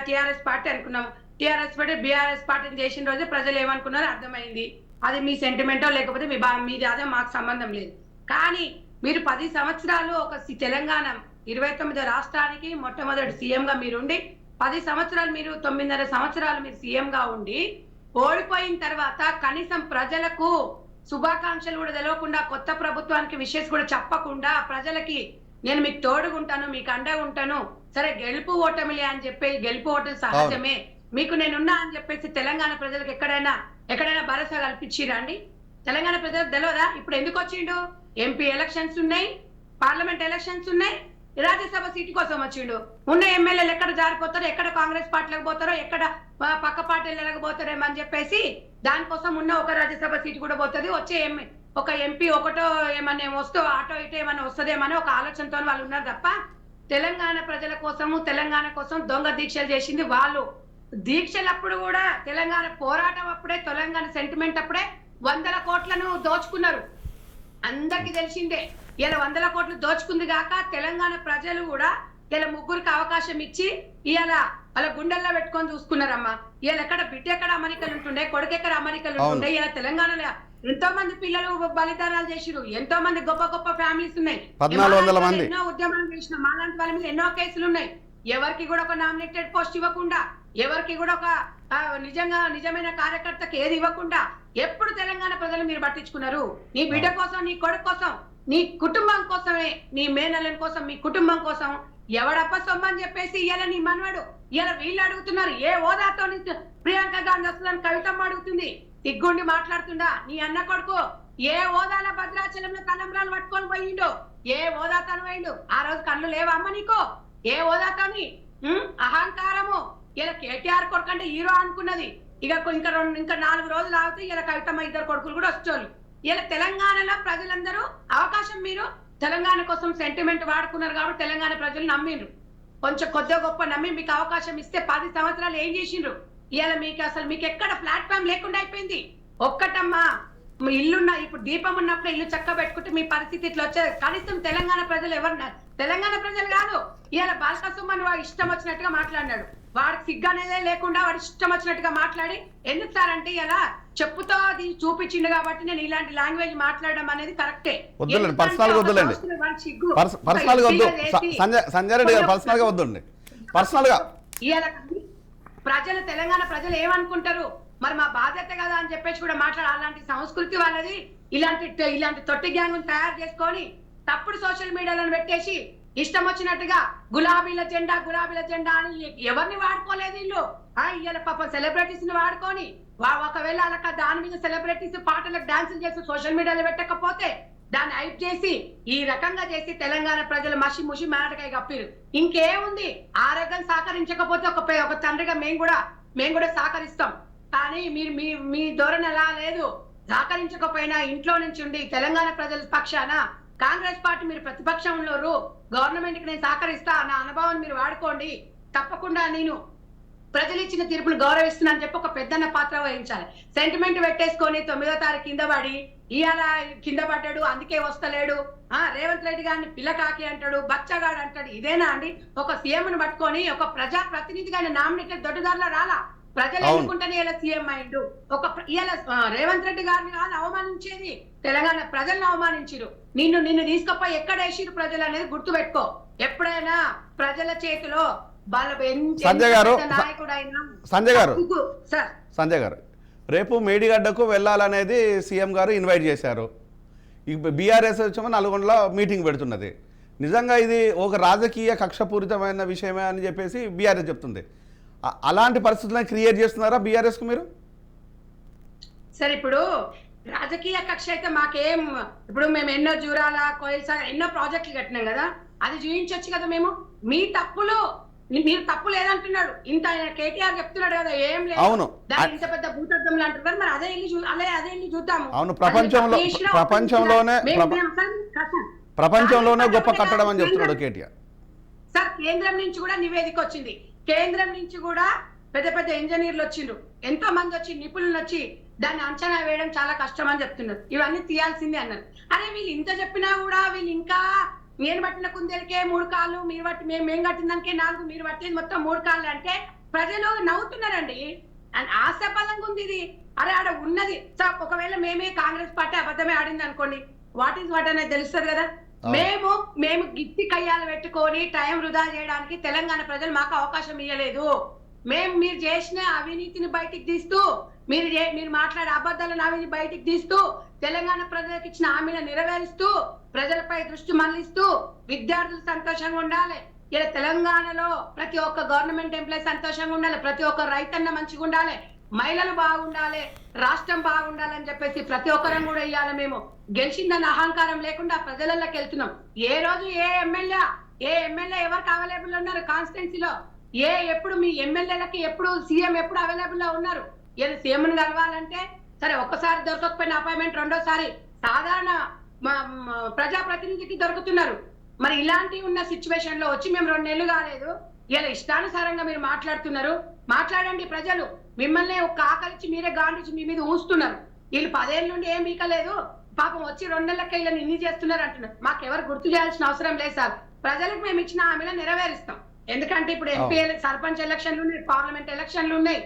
టీఆర్ఎస్ పార్టీ అనుకున్నాము. టీఆర్ఎస్ పార్టీ బీఆర్ఎస్ పార్టీని చేసిన రోజు ప్రజలు ఏమనుకున్నారో అర్థమైంది. అది మీ సెంటిమెంటో లేకపోతే మీది అదే మాకు సంబంధం లేదు. కానీ మీరు 10 సంవత్సరాలు ఒక తెలంగాణ 29 రాష్ట్రానికి మొట్టమొదటి సీఎంగా మీరుండి 10 సంవత్సరాలు మీరు 9.5 సంవత్సరాలు మీరు సీఎంగా ఉండి ఓడిపోయిన తర్వాత కనీసం ప్రజలకు శుభాకాంక్షలు కూడా తెలియకుండా, కొత్త ప్రభుత్వానికి విషెస్ కూడా చెప్పకుండా, ప్రజలకి నేను మీకు తోడుగుంటాను, మీకు అండగా ఉంటాను, సరే గెలుపు ఓటమిలే అని చెప్పి, గెలుపు ఓటమి సహజమే, మీకు నేనున్నా అని చెప్పేసి తెలంగాణ ప్రజలకు ఎక్కడైనా భరోసా కల్పించిరా అండి? తెలంగాణ ప్రజలకు తెలియదా? ఇప్పుడు ఎందుకు వచ్చిండు? ఎంపీ ఎలక్షన్స్ ఉన్నాయి, పార్లమెంట్ ఎలక్షన్స్ ఉన్నాయి, రాజ్యసభ సీటు కోసం వచ్చిండు. ఉన్న ఎమ్మెల్యేలు ఎక్కడ జారిపోతారో, ఎక్కడ కాంగ్రెస్ పార్టీలకు పోతారో, ఎక్కడ పక్క పార్టీలకు పోతారేమో అని చెప్పేసి దానికోసం ఉన్న ఒక రాజ్యసభ సీటు కూడా పోతుంది. వచ్చే ఒక ఎంపీ ఒకటో ఏమన్నా వస్తూ ఆటో ఇటో ఏమన్నా వస్తుందేమని ఒక ఆలోచనతో వాళ్ళు ఉన్నారు తప్ప తెలంగాణ ప్రజల కోసము, తెలంగాణ కోసం దొంగ దీక్షలు చేసింది వాళ్ళు. దీక్షలప్పుడు కూడా తెలంగాణ పోరాటం అప్పుడే, తెలంగాణ సెంటిమెంట్ అప్పుడే 100 కోట్లను దోచుకున్నారు. అందరికి తెలిసిందే. ఇలా 100 కోట్లు దోచుకుంది కాక తెలంగాణ ప్రజలు కూడా ఇలా ముగ్గురికి అవకాశం ఇచ్చి ఇవాళ వాళ్ళ గుండెల్లో పెట్టుకొని చూసుకున్నారమ్మా. ఇవాళ ఎక్కడ బిడ్డ ఎక్కడ అమెరికలు ఉంటుండే, కొడుకు ఎక్కడ అమెరికలు ఉంటుండే. ఇలా తెలంగాణలో ఎంతో మంది పిల్లలు బలిదానాలు చేసిరు, ఎంతో మంది గొప్ప గొప్ప ఫ్యామిలీస్ ఉన్నాయి, 1400 మంది ఎన్నో ఉద్యమాలు చేసిన మాలాంటి వాళ్ళ మీద ఎన్నో కేసులు ఉన్నాయి. ఎవరికి కూడా ఒక నామినేటెడ్ పోస్ట్ ఇవ్వకుండా, ఎవరికి కూడా ఒక నిజమైన కార్యకర్తకి ఏది ఇవ్వకుండా ఎప్పుడు తెలంగాణ ప్రజలు మీరు పట్టించుకున్నారు? నీ బిడ్డ కోసం, నీ కొడుకు కోసం, నీ కుటుంబం కోసమే, నీ మేనల్లని కోసం, మీ కుటుంబం కోసం ఎవడప్ప సొమ్మని చెప్పేసి ఇవాళ నీ మనవాడు, ఇవాళ వీళ్ళు అడుగుతున్నారు ఏ హోదాతో ప్రియాంక గాంధీ వస్తుందని కవితమ్మ అడుగుతుంది. దిగ్గుండి మాట్లాడుతుండా నీ అన్న కొడుకు ఏ హోదాల భద్రాచలంలో తలంబ్రాలు పట్టుకొని పోయిండు, ఏ హోదాతో పోయిండు? ఆ రోజు కళ్ళు లేవా అమ్మ నీకు? ఏ హోదాతోని? అహంకారము. ఇలా కేటీఆర్ కొడుకు అంటే హీరో అనుకున్నది. ఇంకా 4 రోజులు ఆగితే ఇలా కవితమ్మ 2 కొడుకులు కూడా వచ్చేవాళ్ళు. ఇలా తెలంగాణలో ప్రజలందరూ అవకాశం, మీరు తెలంగాణ కోసం సెంటిమెంట్ వాడుకున్నారు కాబట్టి తెలంగాణ ప్రజలు నమ్మిండ్రు. కొంచెం కొద్దిగా గొప్ప నమ్మి మీకు అవకాశం ఇస్తే 10 సంవత్సరాలు ఏం చేసిండ్రు? ఇవాళ మీకు ఎక్కడ ప్లాట్ఫామ్ లేకుండా అయిపోయింది. ఒక్కటమ్మా, ఇల్లున్న ఇప్పుడు దీపం ఉన్నప్పుడు ఇల్లు చక్క పెట్టుకుంటే మీ పరిస్థితి ఇట్లా వచ్చేది. కనీసం తెలంగాణ ప్రజలు తెలంగాణ ప్రజలు కాదు, ఇవాళ బాలకసుమన్ వాడు ఇష్టం వచ్చినట్టుగా మాట్లాడినాడు. వాడికి సిగ్గు అనేదే లేకుండా వాడు ఇష్టం వచ్చినట్టుగా మాట్లాడి, ఎందుకు సార్ అంటే ఇలా చెప్పుతో అది చూపించిండు కాబట్టి నేను ఇలాంటి లాంగ్వేజ్ మాట్లాడడం అనేది కరెక్టే. వద్దులేండి, పర్సనల్ గా వద్దులేండి, పర్సనల్ గా వద్దు. సంజయ్ రెడ్డి గారు పర్సనల్ గా వద్దండి, పర్సనల్ గా. ఇవాళ ప్రజలు, తెలంగాణ ప్రజలు ఏమనుకుంటారు మరి, మా బాధ్యత కదా అని చెప్పేసి కూడా అలాంటి సంస్కృతి వాళ్ళది. ఇలాంటి తొట్టి గ్యాంగ్ తయారు చేసుకొని తప్పుడు సోషల్ మీడియాలను పెట్టేసి ఇష్టం వచ్చినట్టుగా గులాబీల జెండా అని ఎవరిని వాడుకోలేదు వీళ్ళు. ఇవాళ పాపం సెలబ్రిటీస్ ని వాడుకొని ఒకవేళ అలా దాని మీద సెలబ్రిటీస్ పాటలకు డాన్సులు చేసి సోషల్ మీడియాలో పెట్టకపోతే దాన్ని హైప్ చేసి ఈ రకంగా చేసి తెలంగాణ ప్రజలు ముషి మాటకాయ కప్పిరు. ఇంకేముంది? ఆరోగ్యం సహకరించకపోతే ఒక తండ్రిగా మేము కూడా సహకరిస్తాం. కానీ మీరు మీ ధోరణి అలా లేదు. సహకరించకపోయినా ఇంట్లో నుంచి ఉండి తెలంగాణ ప్రజల పక్షాన కాంగ్రెస్ పార్టీ మీరు ప్రతిపక్షంలో గవర్నమెంట్ కి నేను సహకరిస్తా, నా అనుభవాన్ని మీరు వాడుకోండి, తప్పకుండా నేను ప్రజలు ఇచ్చిన తీర్పును గౌరవిస్తున్నా అని చెప్పి ఒక పెద్దన్న పాత్ర వహించాలి. సెంటిమెంట్ పెట్టేసుకొని 9వ తారీఖు కింద పడి ఇవాళ కింద పడ్డాడు అందుకే వస్తలేడు, రేవంత్ రెడ్డి గారిని పిల్లకాకి అంటాడు, బచ్చగాడు అంటాడు. ఇదేనా అండి? ఒక సీఎంను పట్టుకొని ఒక ప్రజా ప్రతినిధిగా నామినేటెడ్ దొడ్డుదారులో రాలా? ప్రజలు ఎన్నుకుంటేనే ఇలా సీఎం అయిండు. ఇలా రేవంత్ రెడ్డి గారిని కాదు అవమానించేది, తెలంగాణ ప్రజలను అవమానించిరు. నిన్ను తీసుకపోయి ఎక్కడ వేసిరు ప్రజలు అనేది గుర్తు పెట్టుకో. ఎప్పుడైనా ప్రజల చేతిలో సంజయ్ గారు రేపు మేడిగడ్డకు వెళ్ళాలనేది సీఎం గారు ఇన్వైట్ చేశారు. బీఆర్ఎస్ వచ్చేమో నల్గొండలో మీటింగ్ పెడుతున్నది. నిజంగా ఇది ఒక రాజకీయ కక్షపూరితమైన విషయమే అని చెప్పేసి బీఆర్ఎస్ చెప్తుంది. అలాంటి పరిస్థితులను క్రియేట్ చేస్తున్నారా బీఆర్ఎస్కు మీరు? సరే, ఇప్పుడు రాజకీయ కక్ష అయితే మాకేం, ఇప్పుడు మేము ఎన్నో జూరాల కోయిల్ సాగర్ ఎన్నో ప్రాజెక్టులు కట్టినాం కదా, అది చూపించవచ్చు కదా. మీరు తప్పు లేదంటున్నాడు. ఇంత కేటీఆర్ చెప్తున్నాడు కదా, ఏం లేదు దాని ఇంత పెద్ద భూతద్దం అంటున్నారు. మరి అదే వెళ్ళి చూద్దాము. అవును, ప్రపంచంలోనే గొప్ప కట్టడం అని చెప్తున్నాడు కేటీఆర్. సార్, కేంద్రం నుంచి కూడా నివేదిక వచ్చింది. కేంద్రం నుంచి కూడా పెద్ద పెద్ద ఇంజనీర్లు వచ్చిండ్రు, ఎంతో మంది వచ్చి నిపుణులు వచ్చి దాన్ని అంచనా వేయడం చాలా కష్టం అని చెప్తున్నారు. ఇవన్నీ తీయాల్సిందే అన్నారు. అరే వీళ్ళు ఇంత చెప్పినా కూడా వీళ్ళు ఇంకా నేను పట్టిన కుందేలకే 3 కాళ్ళు, మీరు బట్టి మేము కట్టిన దానికే 4, మీరు పట్టేది మొత్తం 3 కాళ్ళు అంటే ప్రజలు నవ్వుతున్నారండి. అండ్ ఆశాపదంగా ఉంది ఇది. అరే ఆడ ఉన్నది సార్, ఒకవేళ మేమే కాంగ్రెస్ పార్టీ అబద్ధమే ఆడింది అనుకోండి, వాట్ ఈస్ వాట్ అనేది తెలుస్తుంది కదా. మేము గిట్టి కయ్యాలు పెట్టుకొని టైం వృధా చేయడానికి తెలంగాణ ప్రజలు మాకు అవకాశం ఇవ్వలేదు. మీరు చేసిన అవినీతిని బయటికి తీస్తూ, మీరు మాట్లాడే అబద్ధాలను అవినీతి బయటికి తీస్తూ, తెలంగాణ ప్రజలకు ఇచ్చిన హామీలను నెరవేరుస్తూ, ప్రజలపై దృష్టి మళ్లిస్తూ, విద్యార్థులు సంతోషంగా ఉండాలి. ఇలా తెలంగాణలో ప్రతి ఒక్క గవర్నమెంట్ ఎంప్లాయీ సంతోషంగా ఉండాలి, ప్రతి ఒక్క రైతన్న మంచిగా ఉండాలి, మహిళలు బాగుండాలి, రాష్ట్రం బాగుండాలని చెప్పేసి ప్రతి ఒక్కరం కూడా ఇవ్వాలి. మేము గెలిచిందని అహంకారం లేకుండా ప్రజలలోకి వెళ్తున్నాం. ఏ రోజు ఏ ఎమ్మెల్యే ఎవరికి అవైలబుల్ ఉన్నారు కాన్స్టిట్యున్సీలో, ఎప్పుడు మీ ఎమ్మెల్యేలకి ఎప్పుడు సీఎం ఎప్పుడు అవైలబుల్ లో ఉన్నారు? ఏదో సీఎం ని కలవాలంటే సరే ఒక్కసారి దొరకకపోయిన అపాయింట్మెంట్ రెండోసారి సాధారణ ప్రజాప్రతినిధికి దొరుకుతున్నారు. మరి ఇలాంటి ఉన్న సిచ్యువేషన్ లో వచ్చి మేము 2 నెలలు కాలేదు, ఇలా ఇష్టానుసారంగా మీరు మాట్లాడుతున్నారు. మాట్లాడండి, ప్రజలు మిమ్మల్ని ఒక ఆకలిచ్చి మీరే గాండిచ్చి మీ మీద ఊస్తున్నారు. వీళ్ళు 10 ఏళ్ళ నుండి ఏం మీకలేదు, పాపం వచ్చి 2 నెలలకే ఇలా ఇన్ని చేస్తున్నారు అంటున్నారు. మాకెవరు గుర్తు చేయాల్సిన అవసరం లేదు సార్. ప్రజలకు మేము ఇచ్చిన హామీలను నెరవేరుస్తాం. ఎందుకంటే ఇప్పుడు ఎంపీ సర్పంచ్ ఎలక్షన్లు ఉన్నాయి, పార్లమెంట్ ఎలక్షన్లు ఉన్నాయి,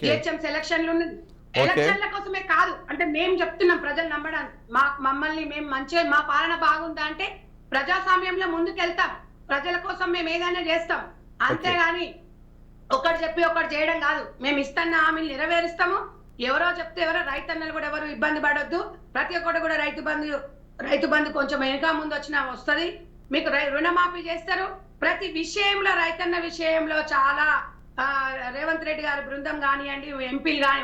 జిహెచ్ఎంసీ ఎలక్షన్లు ఉన్నాయి. ఎలక్షన్ల కోసమే కాదు అంటే మేము చెప్తున్నాం ప్రజలు నమ్మడానికి. మమ్మల్ని మేము మంచిగా మా పాలన బాగుందా అంటే ప్రజాస్వామ్యంలో ముందుకెళ్తాం, ప్రజల కోసం మేము ఏదైనా చేస్తాం. అంతేగాని ఒకటి చెప్పి ఒకటి చేయడం కాదు. మేము ఇస్తున్న హామీలు నెరవేరుస్తాము. ఎవరో చెప్తే ఎవరో రైతన్నలు కూడా ఎవరు ఇబ్బంది పడొద్దు. ప్రతి ఒక్కటి కూడా రైతు బంధు కొంచెం వెనుక ముందు వచ్చినా వస్తుంది. మీకు రుణమాఫీ చేస్తారు. ప్రతి విషయంలో రైతన్న విషయంలో చాలా రేవంత్ రెడ్డి గారి బృందం కానివ్వండి, ఎంపీలు కానీ,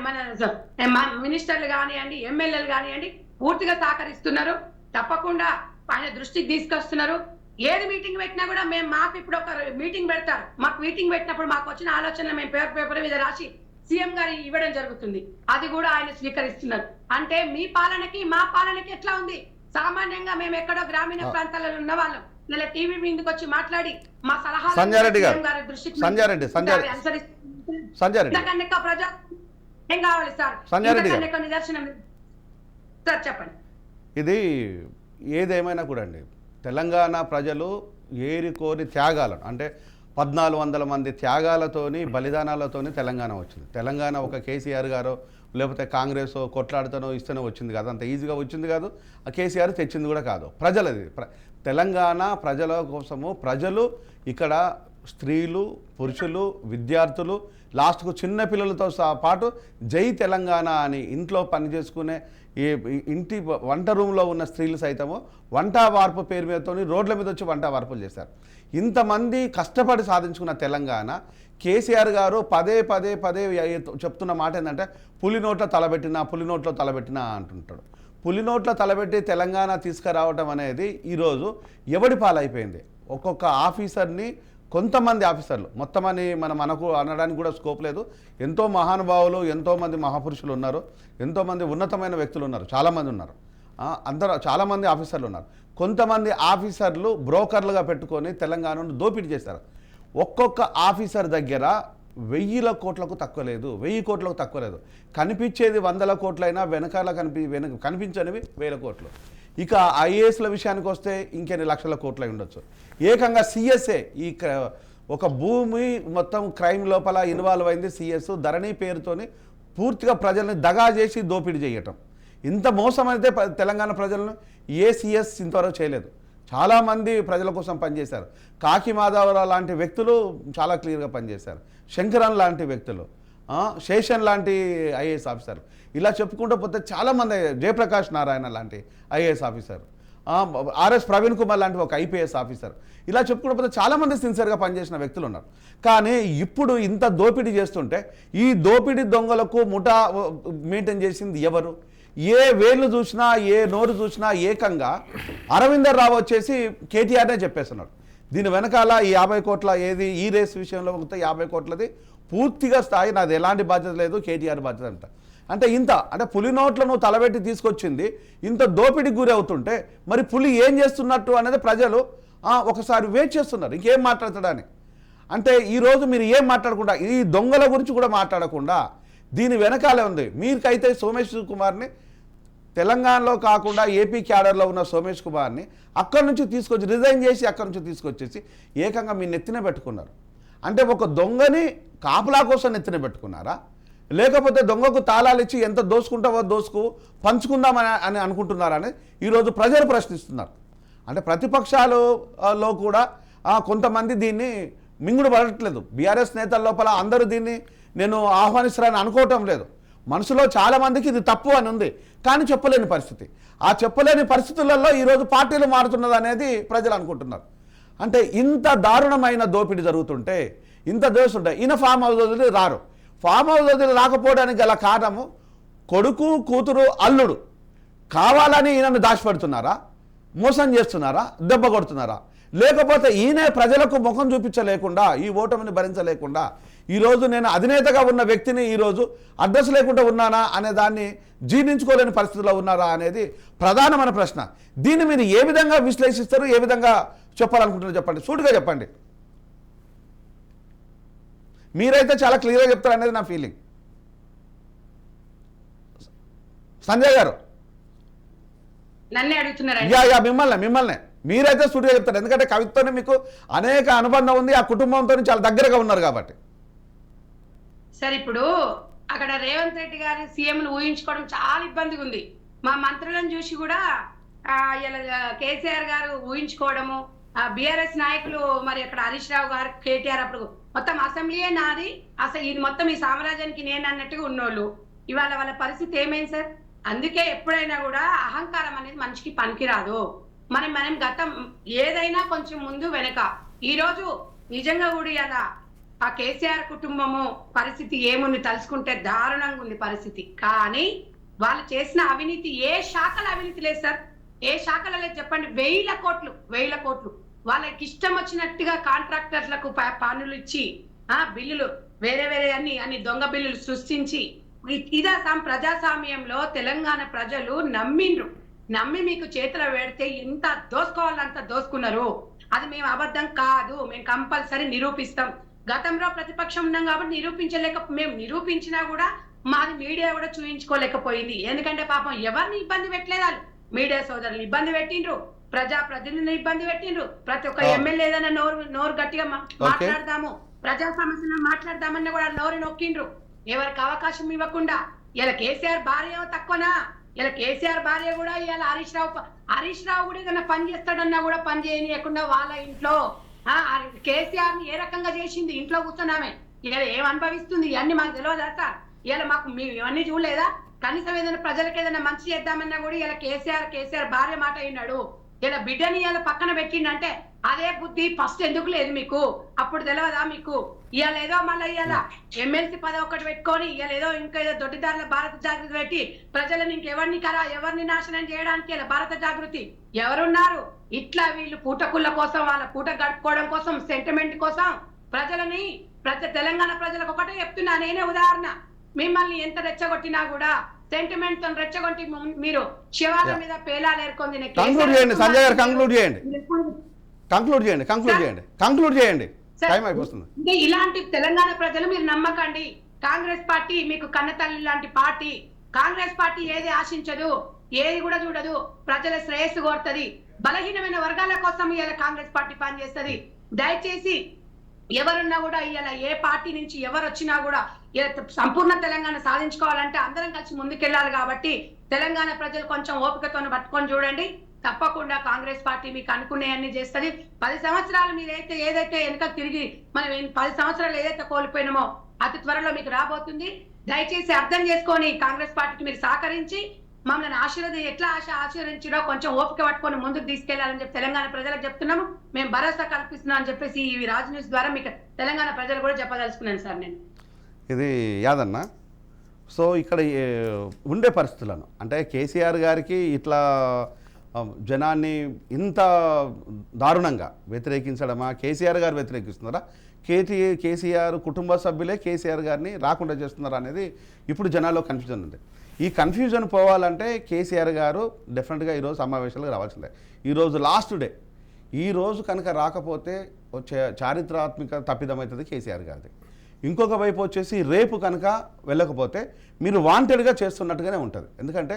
మన మినిస్టర్లు కానివ్వండి, ఎమ్మెల్యేలు కానివ్వండి, పూర్తిగా సహకరిస్తున్నారు. తప్పకుండా ఆయన దృష్టికి తీసుకొస్తున్నారు. ఏది మీటింగ్ పెట్టినా కూడా మాకు ఇప్పుడు ఒక మీటింగ్ పెడతారు. మాకు మీటింగ్ పెట్టినప్పుడు మాకు వచ్చిన ఆలోచనలు మేము పేపర్ మీద రాసి సీఎం గారు ఇవ్వడం జరుగుతుంది. అది కూడా ఆయన స్వీకరిస్తున్నారు. అంటే మీ పాలనకి మా పాలనకి ఎట్లా ఉంది? సామాన్యంగా మేము ఎక్కడో గ్రామీణ ప్రాంతాలలో ఉన్న వాళ్ళం ఇలా టీవీ మీదకి వచ్చి మాట్లాడి మా సలహాలు ప్రజా ఏం కావాలి సార్? నిదర్శనం సార్ చెప్పండి. ఇది ఏదేమైనా కూడా అండి, తెలంగాణ ప్రజలు ఏరికోరి త్యాగాలను అంటే 1400 మంది త్యాగాలతోని బలిదానాలతోని తెలంగాణ వచ్చింది. తెలంగాణ ఒక కేసీఆర్ గారో లేకపోతే కాంగ్రెస్ కొట్లాడుతూనో ఇస్తూనే వచ్చింది కాదు, అంత ఈజీగా వచ్చింది కాదు. ఆ కేసీఆర్ తెచ్చింది కూడా కాదు, ప్రజలది. తెలంగాణ ప్రజల కోసము ప్రజలు ఇక్కడ స్త్రీలు, పురుషులు, విద్యార్థులు, లాస్ట్కు చిన్న పిల్లలతో పాటు జై తెలంగాణ అని ఇంట్లో పని చేసుకునే ఇంటి వంట రూమ్లో ఉన్న స్త్రీలు సైతము వంట వార్పు పేరు మీదతో రోడ్ల మీద వచ్చి వంట వార్పులు చేశారు. ఇంతమంది కష్టపడి సాధించుకున్న తెలంగాణ కేసీఆర్ గారు పదే చెప్తున్న మాట ఏంటంటే పులి నోట్లో తలబెట్టినా అంటుంటాడు. పులి నోట్లో తలబెట్టి తెలంగాణ తీసుకురావడం అనేది ఈరోజు ఎవడి పాలైపోయింది. ఒక్కొక్క ఆఫీసర్ని కొంతమంది ఆఫీసర్లు మొత్తం అని మనకు అనడానికి కూడా స్కోప్ లేదు. ఎంతో మహానుభావులు, ఎంతోమంది మహాపురుషులు ఉన్నారు, ఎంతోమంది ఉన్నతమైన వ్యక్తులు ఉన్నారు, చాలామంది ఉన్నారు. చాలామంది ఆఫీసర్లు ఉన్నారు. కొంతమంది ఆఫీసర్లు బ్రోకర్లుగా పెట్టుకొని తెలంగాణను దోపిడీ చేశారు. ఒక్కొక్క ఆఫీసర్ దగ్గర 1000 కోట్లకు తక్కువ లేదు, 1000 కోట్లకు తక్కువ లేదు. కనిపించేది 100 కోట్లైనా వెనకాల కనిపించనివి 1000 కోట్లు. ఇక ఐఏఎస్ల విషయానికి వస్తే ఇంకెన్ని లక్షల కోట్లు అయి ఉండొచ్చు. ఏకంగా సిఎస్ఏ ఈ ఒక భూమి మొత్తం క్రైమ్ లోపల ఇన్వాల్వ్ అయింది. సిఎస్ ధరణి పేరుతోని పూర్తిగా ప్రజల్ని దగా చేసి దోపిడీ చేయటం. ఇంత మోసం అయితే తెలంగాణ ప్రజలను ఏ సిఎస్ ఇంతవరకు చేయలేదు. చాలామంది ప్రజల కోసం పనిచేశారు. కాకి మాధవరావు లాంటి వ్యక్తులు చాలా క్లియర్గా పనిచేశారు. శంకరన్ లాంటి వ్యక్తులు, శేషన్ లాంటి ఐఏఎస్ ఆఫీసర్, ఇలా చెప్పుకుంటూ పోతే చాలామంది, జయప్రకాష్ నారాయణ లాంటి IAS officer, RS Praveen Kumar లాంటి ఒక ఐపీఎస్ ఆఫీసర్, ఇలా చెప్పుకుంటూ పోతే చాలామంది సిన్సియర్గా పనిచేసిన వ్యక్తులు ఉన్నారు. కానీ ఇప్పుడు ఇంత దోపిడీ చేస్తుంటే ఈ దోపిడీ దొంగలకు ముఠా మెయింటైన్ చేసింది ఎవరు? ఏ వేళ్ళు చూసినా, ఏ నోరు చూసినా ఏకంగా అరవిందర్ రావు వచ్చేసి కేటీఆర్నే చెప్పేస్తున్నాడు. దీని వెనకాల ఈ 50 కోట్ల ఏది ఈ రేస్ విషయంలో 50 కోట్లది పూర్తిగా స్థాయి, నాది ఎలాంటి బాధ్యత లేదు, కేటీఆర్ బాధ్యత అంట. అంటే అంటే పులి నోట్లో నువ్వు తలబెట్టి తీసుకొచ్చింది ఇంత దోపిడీకి గురి అవుతుంటే మరి పులి ఏం చేస్తున్నట్టు అనేది ప్రజలు ఒకసారి వెయిట్ చేస్తున్నారు, ఇంకేం మాట్లాడతాడని. అంటే ఈరోజు మీరు ఏం మాట్లాడకుండా, ఈ దొంగల గురించి కూడా మాట్లాడకుండా దీని వెనకాలే ఉంది. మీకైతే సోమేష్ కుమార్ని తెలంగాణలో కాకుండా ఏపీ క్యాడర్లో ఉన్న సోమేష్ కుమార్ని అక్కడి నుంచి తీసుకొచ్చి రిజైన్ చేసి అక్కడి నుంచి తీసుకొచ్చేసి ఏకంగా మీ నెత్తిన పెట్టుకున్నారు. అంటే ఒక దొంగని కాపలా కోసం నెత్తిన పెట్టుకున్నారా, లేకపోతే దొంగకు తాళాలు ఇచ్చి ఎంత దోసుకుంటావో దోసుకు పంచుకుందామని అని అనుకుంటున్నారా అని ఈరోజు ప్రజలు ప్రశ్నిస్తున్నారు. అంటే ప్రతిపక్షాలలో కూడా కొంతమంది దీన్ని మింగుడు పడట్లేదు. బీఆర్ఎస్ నేతల లోపల అందరూ దీన్ని నేను ఆహ్వానిస్తారని అనుకోవటం లేదు. మనసులో చాలామందికి ఇది తప్పు అని ఉంది, కానీ చెప్పలేని పరిస్థితి. ఆ చెప్పలేని పరిస్థితులలో ఈరోజు పార్టీలు మారుతున్నది అనేది ప్రజలు అనుకుంటున్నారు. అంటే ఇంత దారుణమైన దోపిడీ జరుగుతుంటే, ఇంత దోస్తుంటే ఈయన ఫామ్ హౌస్ వదిలి రారు. ఫామ్ హౌస్ వదిలి రాకపోవడానికి గల కారణము కొడుకు, కూతురు, అల్లుడు కావాలని ఈయనను దాచిపెడుతున్నారా, మోసం చేస్తున్నారా, దెబ్బ కొడుతున్నారా, లేకపోతే ఈయనే ప్రజలకు ముఖం చూపించలేకుండా, ఈ ఓటమిని భరించలేకుండా ఈరోజు నేను అధినేతగా ఉన్న వ్యక్తిని ఈరోజు అడ్రస్ లేకుండా ఉన్నానా అనే దాన్ని జీర్ణించుకోలేని పరిస్థితిలో ఉన్నారా అనేది ప్రధానమైన ప్రశ్న. దీన్ని మీరు ఏ విధంగా విశ్లేషిస్తారు, ఏ విధంగా చెప్పాలనుకుంటున్నారు చెప్పండి, సూటిగా చెప్పండి. మీరైతే చాలా క్లియర్గా చెప్తారు అనేది నా ఫీలింగ్. సంజయ్ గారు నన్నే అడుగుతున్నారా? యా మిమ్మల్ని మీరైతే సూటిగా చెప్తారు, ఎందుకంటే కవితతోనే మీకు అనేక అనుబంధం ఉంది, ఆ కుటుంబంతో చాలా దగ్గరగా ఉన్నారు కాబట్టి. సార్ ఇప్పుడు అక్కడ రేవంత్ రెడ్డి గారి సీఎంను ఊహించుకోవడం చాలా ఇబ్బందిగా ఉంది. మా మంత్రులను చూసి కూడా ఇలా కేసీఆర్ గారు ఊహించుకోవడము, బీఆర్ఎస్ నాయకులు మరి అక్కడ హరీష్ రావు గారు, కేటీఆర్ అప్పుడు మొత్తం అసెంబ్లీయే నాది, అసలు ఇది మొత్తం ఈ సామ్రాజ్యానికి నేను అన్నట్టుగా ఉన్నోళ్ళు ఇవాళ వాళ్ళ పరిస్థితి ఏమైంది సార్? అందుకే ఎప్పుడైనా కూడా అహంకారం అనేది మనిషికి పనికిరాదు. మనం గతం ఏదైనా కొంచెం ముందు వెనక. ఈరోజు నిజంగా కూడా ఇలా ఆ కేసీఆర్ కుటుంబము పరిస్థితి ఏముంది తలుచుకుంటే దారుణంగా ఉంది పరిస్థితి. కానీ వాళ్ళు చేసిన అవినీతి ఏ శాఖల అవినీతి లేదు సార్, ఏ శాఖలో లేదు చెప్పండి. వేల కోట్లు వాళ్ళకి ఇష్టం వచ్చినట్టుగా కాంట్రాక్టర్లకు పనులు ఇచ్చి బిల్లులు వేరే అన్ని దొంగ బిల్లులు సృష్టించి ఇదా ప్రజాస్వామ్యంలో తెలంగాణ ప్రజలు నమ్మి మీకు చేతిలో పెడితే ఎంత దోసుకోవాలంత దోసుకున్నారు. అది మేము అబద్ధం కాదు, మేము కంపల్సరీ నిరూపిస్తాం. గతంలో ప్రతిపక్షం ఉన్నాం కాబట్టి మేము నిరూపించినా కూడా మాది మీడియా కూడా చూయించుకోలేకపోయింది. ఎందుకంటే పాపం ఎవరిని ఇబ్బంది పెట్టలేదు, వాళ్ళు మీడియా సోదరులు ఇబ్బంది పెట్టిండ్రు, ప్రజా ప్రతినిధులను ఇబ్బంది పెట్టిండ్రు. ప్రతి ఒక్క ఎమ్మెల్యే ఏదైనా నోరు గట్టిగా మాట్లాడదాము, ప్రజా సమస్యలను మాట్లాడదామని కూడా నోరు నొక్కిండ్రు, ఎవరికి అవకాశం ఇవ్వకుండా. ఇలా కేసీఆర్ భార్య తక్కువనా? ఇలా కేసీఆర్ భార్య కూడా ఇలా హరీష్ రావు కూడా ఏదైనా పని చేస్తాడన్నా కూడా పని చేయనియకుండా వాళ్ళ ఇంట్లో కేసీఆర్ ని ఏ రకంగా చేసింది. ఇంట్లో కూర్చున్నామే ఇలా ఏం అనుభవిస్తుంది ఇవన్నీ మాకు తెలియదట. ఇలా మాకు మేము ఇవన్నీ చూడలేదా? కనీసం ఏదైనా ప్రజలకు ఏదైనా మంచి చేద్దామన్నా కూడా ఇలా కేసీఆర్ భార్య మాట అయినాడు. ఇలా బిడ్డని ఇలా పక్కన పెట్టిండంటే అదే బుద్ధి ఫస్ట్ ఎందుకు లేదు మీకు? అప్పుడు తెలియదా మీకు? ఇవాళ ఏదో మళ్ళీ ఇవాళ ఎమ్మెల్సీ పదవి ఒకటి పెట్టుకొని ఇవాళ ఏదో ఇంకా ఏదో దొడ్డిదారుల భారత జాగృతి పెట్టి ప్రజలను ఎవరిని నాశనం చేయడానికి ఇలా భారత జాగృతి ఎవరున్నారు? ఇట్లా వీళ్ళు పూటకుళ్ళ కోసం, వాళ్ళ పూట గడుపుకోవడం కోసం, సెంటిమెంట్ కోసం తెలంగాణ ప్రజలకు ఒకటే చెప్తున్నా. నేనే ఉదాహరణ. మిమ్మల్ని ఎంత రెచ్చగొట్టినా కూడా సెంటిమెంట్ తో రెచ్చగొట్టి మీరు శివాల మీద పేలాలు ఏర్కొంది. కంక్లూడ్ చేయండి సంజయ్ గారు, కంక్లూడ్ చేయండి. టైం అయిపోతుంది. అంటే ఇలాంటి తెలంగాణ ప్రజలు మీరు నమ్మకండి. కాంగ్రెస్ పార్టీ మీకు కన్నతల్లి లాంటి పార్టీ. కాంగ్రెస్ పార్టీ ఏది ఆశించదు, ఏది కూడా చూడదు, ప్రజల శ్రేయస్సు కోరుతుంది, బలహీనమైన వర్గాల కోసం ఇలా కాంగ్రెస్ పార్టీ పనిచేస్తుంది. దయచేసి ఎవరున్నా కూడా ఇలా ఏ పార్టీ నుంచి ఎవరు వచ్చినా కూడా సంపూర్ణ తెలంగాణ సాధించుకోవాలంటే అందరం కలిసి ముందుకెళ్ళాలి. కాబట్టి తెలంగాణ ప్రజలు కొంచెం ఓపికతో పట్టుకొని చూడండి. తప్పకుండా కాంగ్రెస్ పార్టీ మీకు అనుకునేవన్నీ చేస్తుంది. 10 సంవత్సరాలు మీరైతే ఏదైతే వెనుక తిరిగి మనం 10 సంవత్సరాలు ఏదైతే కోల్పోయినామో అతి త్వరలో మీకు రాబోతుంది. దయచేసి అర్థం చేసుకొని కాంగ్రెస్ పార్టీకి మీరు సహకరించి మమ్మల్ని ఎట్లా ఆశీర్వదించినో కొంచెం ఓపిక పట్టుకొని ముందుకు తీసుకెళ్లాలని చెప్పి తెలంగాణ ప్రజలకు చెప్తున్నాము. మేము భరోసా కల్పిస్తున్నాం అని చెప్పేసి ఈ రాజ్ న్యూస్ ద్వారా మీకు తెలంగాణ ప్రజలు కూడా చెప్పదలుచుకున్నాను సార్. నేను ఇది యాదన్న. సో ఇక్కడ ఉండే పరిస్థితులను అంటే కేసీఆర్ గారికి ఇట్లా జనాన్ని ఇంత దారుణంగా వ్యతిరేకించడమా, కేసీఆర్ గారు వ్యతిరేకిస్తున్నారా, కేసీఆర్ కుటుంబ సభ్యులే కేసీఆర్ గారిని రాకుండా చేస్తున్నారా అనేది ఇప్పుడు జనాల్లో కన్ఫ్యూజన్ ఉంది. ఈ కన్ఫ్యూజన్ పోవాలంటే కేసీఆర్ గారు డెఫినెట్గా ఈరోజు సమావేశాలకు రావాల్సిందే. ఈరోజు లాస్ట్ డే. ఈరోజు కనుక రాకపోతే చారిత్రాత్మక తప్పిదమవుతుంది కేసీఆర్ గారిది. ఇంకొక వైపు వచ్చేసి రేపు కనుక వెళ్ళకపోతే మీరు వాంటెడ్గా చేస్తున్నట్టుగానే ఉంటుంది. ఎందుకంటే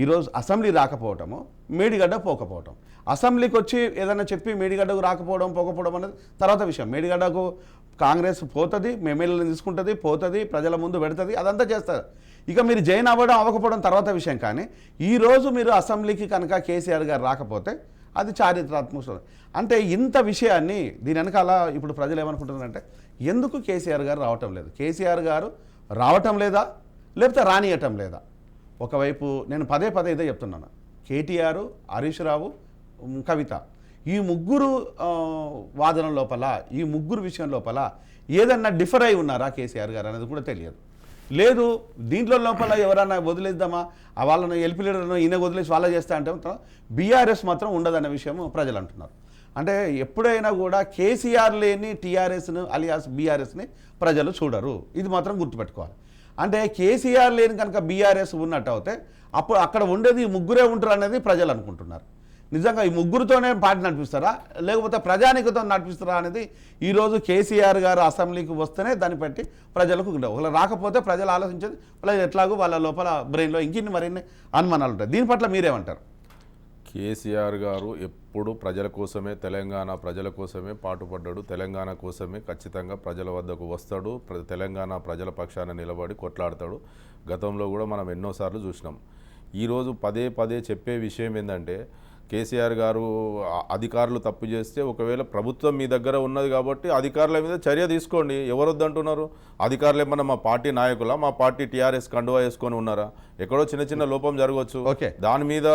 ఈరోజు అసెంబ్లీ రాకపోవటము, మేడిగడ్డ పోకపోవటం. అసెంబ్లీకి వచ్చి ఏదైనా చెప్పి మేడిగడ్డకు రాకపోవడం పోకపోవడం అనేది తర్వాత విషయం. మేడిగడ్డకు కాంగ్రెస్ పోతుంది, ఎమ్మెల్యేలను తీసుకుంటుంది, పోతుంది, ప్రజల ముందు పెడుతుంది, అదంతా చేస్తారు. ఇక మీరు జైన్ అవ్వడం అవ్వకపోవడం తర్వాత విషయం. కానీ ఈరోజు మీరు అసెంబ్లీకి కనుక కేసీఆర్ గారు రాకపోతే అది చారిత్రాత్మక. అంటే ఇంత విషయాన్ని దీని వెనకాల ఇప్పుడు ప్రజలు ఏమనుకుంటున్నారంటే ఎందుకు కేసీఆర్ గారు రావటం లేదు, కేసీఆర్ గారు రావటం లేదా లేకపోతే రానియటం లేదా. ఒకవైపు నేను పదే ఇదే చెప్తున్నాను, కేటీఆర్, హరీష్ రావు, కవిత, ఈ ముగ్గురు వాదన లోపల, ఈ ముగ్గురు విషయం లోపల ఏదన్నా డిఫర్ అయి ఉన్నారా కేసీఆర్ గారు అనేది కూడా తెలియదు. లేదు దీంట్లో లోపల ఎవరన్నా వదిలేద్దామా, వాళ్ళని ఎల్పీ లీడర్ను ఈయన వదిలేసి వాళ్ళ చేస్తా అంటే బీఆర్ఎస్ మాత్రం ఉండదన్న విషయం ప్రజలు అంటున్నారు. అంటే ఎప్పుడైనా కూడా కేసీఆర్ లేని టీఆర్ఎస్ను అలియాస్ బీఆర్ఎస్ని ప్రజలు చూడరు, ఇది మాత్రం గుర్తుపెట్టుకోవాలి. అంటే కేసీఆర్ లేని కనుక బీఆర్ఎస్ ఉన్నట్టు అయితే అప్పుడు అక్కడ ఉండేది ఈ ముగ్గురే ఉంటారు అనేది ప్రజలు అనుకుంటున్నారు. నిజంగా ఈ ముగ్గురితోనే పార్టీ నడిపిస్తారా లేకపోతే ప్రజానికతో నడిపిస్తారా అనేది ఈరోజు కేసీఆర్ గారు అసెంబ్లీకి వస్తేనే దాన్ని బట్టి ప్రజలకు ఒకవేళ రాకపోతే ప్రజలు ఆలోచించేది వాళ్ళ ఎట్లాగో వాళ్ళ లోపల బ్రెయిన్లో ఇంకిన్ని మరిన్ని అనుమానాలు ఉంటాయి. దీని పట్ల మీరేమంటారు? కేసీఆర్ గారు ఎప్పుడు ప్రజల కోసమే, తెలంగాణ ప్రజల కోసమే పాటుపడ్డాడు. తెలంగాణ కోసమే ఖచ్చితంగా ప్రజల వద్దకు వస్తాడు. తెలంగాణ ప్రజల పక్షాన నిలబడి కొట్లాడతాడు. గతంలో కూడా మనం ఎన్నోసార్లు చూసినాం. ఈరోజు పదే చెప్పే విషయం ఏంటంటే కేసీఆర్ గారు అధికారులు తప్పు చేస్తే ఒకవేళ ప్రభుత్వం మీ దగ్గర ఉన్నది కాబట్టి అధికారుల మీద చర్య తీసుకోండి. ఎవరు వద్దంటున్నారు? అధికారులు ఏమన్నా మా పార్టీ నాయకులా, మా పార్టీ టీఆర్ఎస్ కండువా వేసుకొని ఉన్నారా? ఎక్కడో చిన్న లోపం జరగవచ్చు. దాని మీద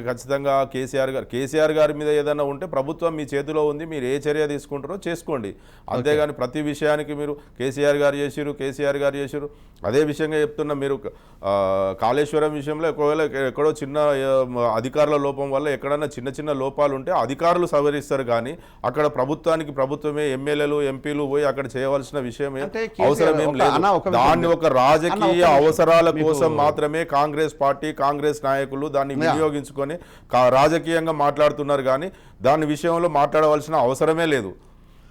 ఖచ్చితంగా కేసీఆర్ గారి మీద ఏదైనా ఉంటే ప్రభుత్వం మీ చేతిలో ఉంది, మీరు ఏ చర్య తీసుకుంటారో చేసుకోండి. అంతేగాని ప్రతి విషయానికి మీరు కేసీఆర్ గారు చేసిరు అదే విషయంగా చెప్తున్నా. మీరు కాళేశ్వరం విషయంలో ఒకవేళ ఎక్కడో చిన్న అధికారుల లోపం వల్ల ఎక్కడన్నా చిన్న లోపాలు ఉంటే అధికారులు సవరిస్తారు. కానీ అక్కడ ప్రభుత్వమే ఎమ్మెల్యేలు ఎంపీలు పోయి అక్కడ చేయవలసిన విషయం అవసరం ఏం లేదు. దాన్ని ఒక రాజకీయ అవసరాల కోసం మాత్రమే కాంగ్రెస్ పార్టీ, కాంగ్రెస్ నాయకులు దాన్ని వినియోగించుకొని రాజకీయంగా మాట్లాడుతున్నారు. కానీ దాని విషయంలో మాట్లాడవలసిన అవసరమే లేదు.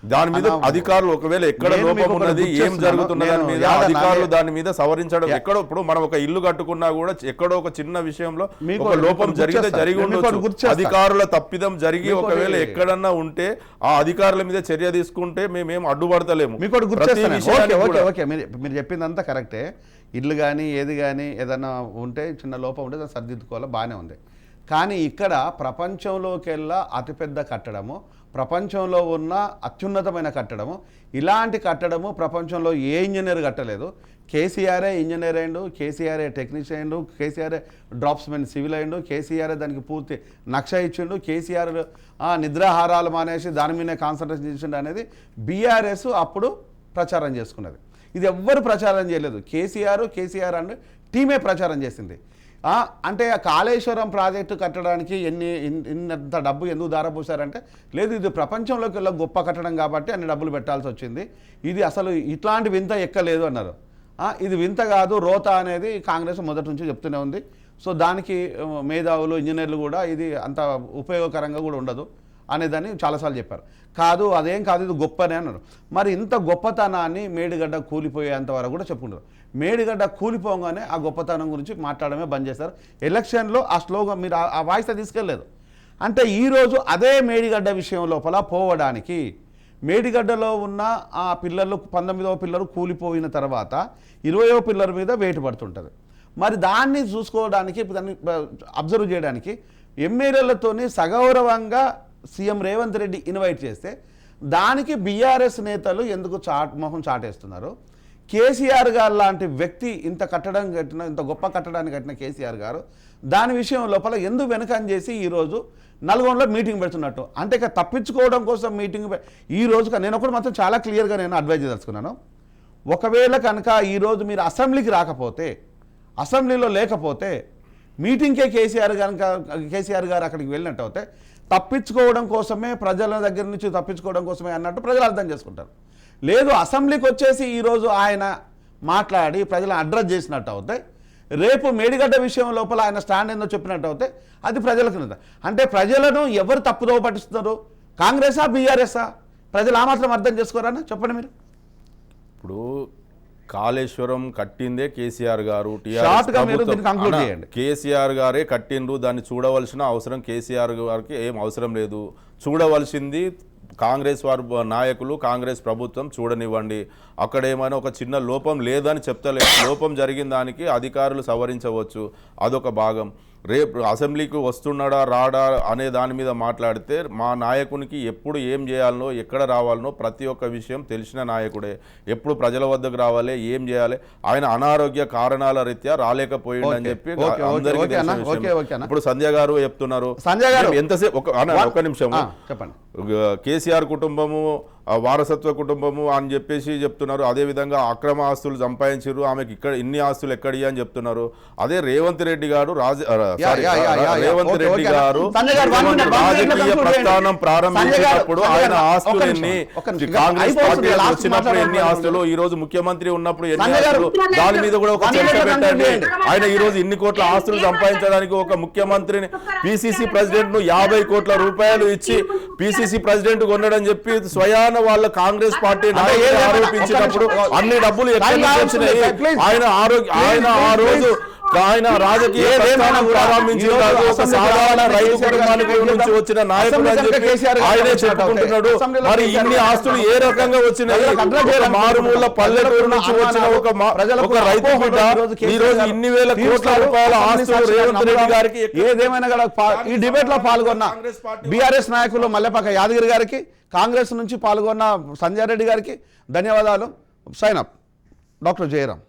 దాని మీద అధికారులు ఒకవేళ ఎక్కడ లోపం ఉన్నది, ఏం జరుగుతున్న దాని మీద అధికారులు దాని మీద సవరించడం. ఎక్కడో ఇప్పుడు మనం ఒక ఇల్లు కట్టుకున్నా కూడా ఎక్కడో ఒక చిన్న విషయంలో ఒక లోపం జరిగి ఉండొచ్చు. అధికారుల తప్పిదం జరిగి ఒకవేళ ఎక్కడన్నా ఉంటే ఆ అధికారుల మీద చర్య తీసుకుంటే మేమేం అడ్డుపడతలేము. మీరు చెప్పిందంతా కరెక్టే. ఇల్లు కానీ ఏది కానీ ఏదైనా ఉంటే చిన్న లోపం ఉంటే దాన్ని సర్దిద్దుకోవాలి, బాగానే ఉంది. కానీ ఇక్కడ ప్రపంచంలోకెల్లా అతిపెద్ద కట్టడము, ప్రపంచంలో ఉన్న అత్యున్నతమైన కట్టడము, ఇలాంటి కట్టడము ప్రపంచంలో ఏ ఇంజనీర్ కట్టలేదు. కేసీఆర్ఏ ఇంజనీర్ అయ్యిండు, కేసీఆర్ఏ టెక్నీషియన్ అయ్యిండు, కేసీఆర్ఏ డ్రాప్స్మెన్ సివిల్ అయ్యిండు, కేసీఆర్ఏ దానికి పూర్తి నక్ష ఇచ్చిండు, కేసీఆర్ నిద్రాహారాలు మానేసి దాని మీదనే కాన్సన్ట్రేషన్ చేసిండు అనేది బీఆర్ఎస్ అప్పుడు ప్రచారం చేసుకున్నది. ఇది ఎవ్వరు ప్రచారం చేయలేదు, కేసీఆర్ అండ్ టీమే ప్రచారం చేసింది. అంటే ఆ కాళేశ్వరం ప్రాజెక్టు కట్టడానికి ఇంత డబ్బు ఎందుకు దారపోసారంటే లేదు, ఇది ప్రపంచంలోకి వెళ్ళి గొప్ప కట్టడం కాబట్టి అన్ని డబ్బులు పెట్టాల్సి వచ్చింది, ఇది అసలు ఇట్లాంటి వింత ఎక్కలేదు అన్నారు. ఇది వింత కాదు, రోత అనేది కాంగ్రెస్ మొదటి నుంచి చెప్తూనే ఉంది. సో దానికి మేధావులు, ఇంజనీర్లు కూడా ఇది అంత ఉపయోగకరంగా కూడా ఉండదు అనేదాన్ని చాలాసార్లు చెప్పారు. కాదు, అదేం కాదు, ఇది గొప్పనే అన్నారు. మరి ఇంత గొప్పతనాన్ని మేడిగడ్డ కూలిపోయేంత వరకు కూడా చెప్పుకుంటారు. మేడిగడ్డ కూలిపోగానే ఆ గొప్పతనం గురించి మాట్లాడమే బంద్ చేశారు. ఎలక్షన్లో ఆ స్లోగా మీరు ఆ వాయిస్ తీసుకెళ్ళలేదు. అంటే ఈరోజు అదే మేడిగడ్డ విషయం లోపల పోవడానికి మేడిగడ్డలో ఉన్న ఆ పిల్లలు 19వ పిల్లలు కూలిపోయిన తర్వాత 20వ పిల్లల మీద వెయిట్ పడుతుంటుంది. మరి దాన్ని చూసుకోవడానికి, దాన్ని అబ్జర్వ్ చేయడానికి ఎమ్మెల్యేలతోని సగౌరవంగా సీఎం రేవంత్ రెడ్డి ఇన్వైట్ చేస్తే దానికి బీఆర్ఎస్ నేతలు ఎందుకు మొహం చాటేస్తున్నారు? కేసీఆర్ గారు లాంటి వ్యక్తి ఇంత గొప్ప కట్టడాన్ని కట్టిన కేసీఆర్ గారు దాని విషయం లోపల ఎందుకు వెనకని చేసి ఈరోజు నల్గొండలో మీటింగ్ పెడుతున్నట్టు. అంటే ఇక తప్పించుకోవడం కోసం మీటింగ్ ఈరోజు నేను ఒకటి మాత్రం చాలా క్లియర్గా నేను అడ్వైజ్ చేసుకున్నాను. ఒకవేళ కనుక ఈరోజు మీరు అసెంబ్లీకి రాకపోతే, అసెంబ్లీలో లేకపోతే మీటింగ్కే కేసీఆర్ గారు అక్కడికి వెళ్ళినట్టు అయితే తప్పించుకోవడం కోసమే, ప్రజల దగ్గర నుంచి తప్పించుకోవడం కోసమే అన్నట్టు ప్రజలు అర్థం చేసుకుంటారు. లేదు, అసెంబ్లీకి వచ్చేసి ఈరోజు ఆయన మాట్లాడి ప్రజలను అడ్రస్ చేసినట్టు అవుతాయి, రేపు మేడిగడ్డ విషయం లోపల ఆయన స్టాండ్ ఏందో చెప్పినట్టు అవుతాయి, అది ప్రజలకు. అంటే ప్రజలను ఎవరు తప్పుదోవ పట్టిస్తున్నారు? కాంగ్రెసా బీఆర్ఎస్ఆ? ప్రజలు ఆ మాత్రం అర్థం చేసుకోరానా? చెప్పండి మీరు. ఇప్పుడు కాళేశ్వరం కట్టిందే కేసీఆర్ గారు. Short గా మీరు దీన్ని conclude చేయండి. కేసీఆర్ గారే కట్టిండ్రు, దాన్ని చూడవలసిన అవసరం కేసీఆర్ గారికి ఏం అవసరం లేదు. చూడవలసింది కాంగ్రెస్ వారు నాయకులు, కాంగ్రెస్ ప్రభుత్వం చూడనివ్వండి. అక్కడ ఏమైనా ఒక చిన్న లోపం లేదని చెప్తలేదు. లోపం జరిగిన దానికి అధికారులు సవరించవచ్చు, అదొక భాగం. రేపు అసెంబ్లీకి వస్తున్నాడా రాడా అనే దాని మీద మాట్లాడితే మా నాయకునికి ఎప్పుడు ఏం చేయాలనో ఎక్కడ రావాలనో ప్రతి ఒక్క విషయం తెలిసిన నాయకుడే. ఎప్పుడు ప్రజల వద్దకు రావాలి, ఏం చేయాలి, ఆయన అనారోగ్య కారణాల రీత్యా రాలేకపోయింది అని చెప్పి అందరికీ తెలిసిన విషయం. ఇప్పుడు సంధ్య గారు చెప్తున్నారు, ఎంతసేపు ఒక నిమిషం చెప్పండి. కేసీఆర్ కుటుంబము వారసత్వ కుటుంబము అని చెప్పేసి చెప్తున్నారు. అదేవిధంగా అక్రమ ఆస్తులు సంపాదించారు, ఆమెకి ఇక్కడ ఇన్ని ఆస్తులు ఎక్కడి అని చెప్తున్నారు. అదే రేవంత్ రెడ్డి గారు రాజకీయ ప్రస్థానం ప్రారంభించినప్పుడు ఆయన ఆస్తులన్నీ కాంగ్రెస్ పార్టీ వచ్చినప్పుడు ఎన్ని ఆస్తులు, ఈ రోజు ముఖ్యమంత్రి ఉన్నప్పుడు ఎన్ని ఆస్తులు, దాని మీద కూడా ఒక చర్చ పెట్టండి. ఆయన ఈ రోజు ఇన్ని కోట్ల ఆస్తులు సంపాదించడానికి ఒక ముఖ్యమంత్రిని పిసిసి ప్రెసిడెంట్ ను 50 కోట్ల రూపాయలు ఇచ్చి పిసిసి ప్రెసిడెంట్ కొన్నాడని చెప్పి స్వయాన వాళ్ళ కాంగ్రెస్ పార్టీ ఆరోపించినప్పుడు అన్ని డబ్బులు ఎక్కడి నుంచి వచ్చినాయి? ఆయన ఆ రోజు ఆయన రాజకీయ ప్రారంభించిన సాధారణ రైతు కుటుంబానికి నుంచి వచ్చిన నాయకుడు అని చెప్పి ఆయనే చెప్పుకుంటున్నాడు. మరి ఇన్ని ఆస్తులు ఏ రకంగా వచ్చినాయి? మారుమూల పల్లెటూరు నుంచి వచ్చిన ఒక రైతు బిడ్డ ఈ రోజు ఇన్ని వేల కోట్ల రూపాయల ఆస్తులు రేవంత్ రెడ్డి గారికి. ఏదేమైనా ఈ డిబేట్ లో పాల్గొన్న బీఆర్ఎస్ నాయకులు మల్లెపాక యాదగిరి గారికి, కాంగ్రెస్ నుంచి పాల్గొన్న సంజయ్ రెడ్డి గారికి ధన్యవాదాలు. Sign up doctor Jayaram.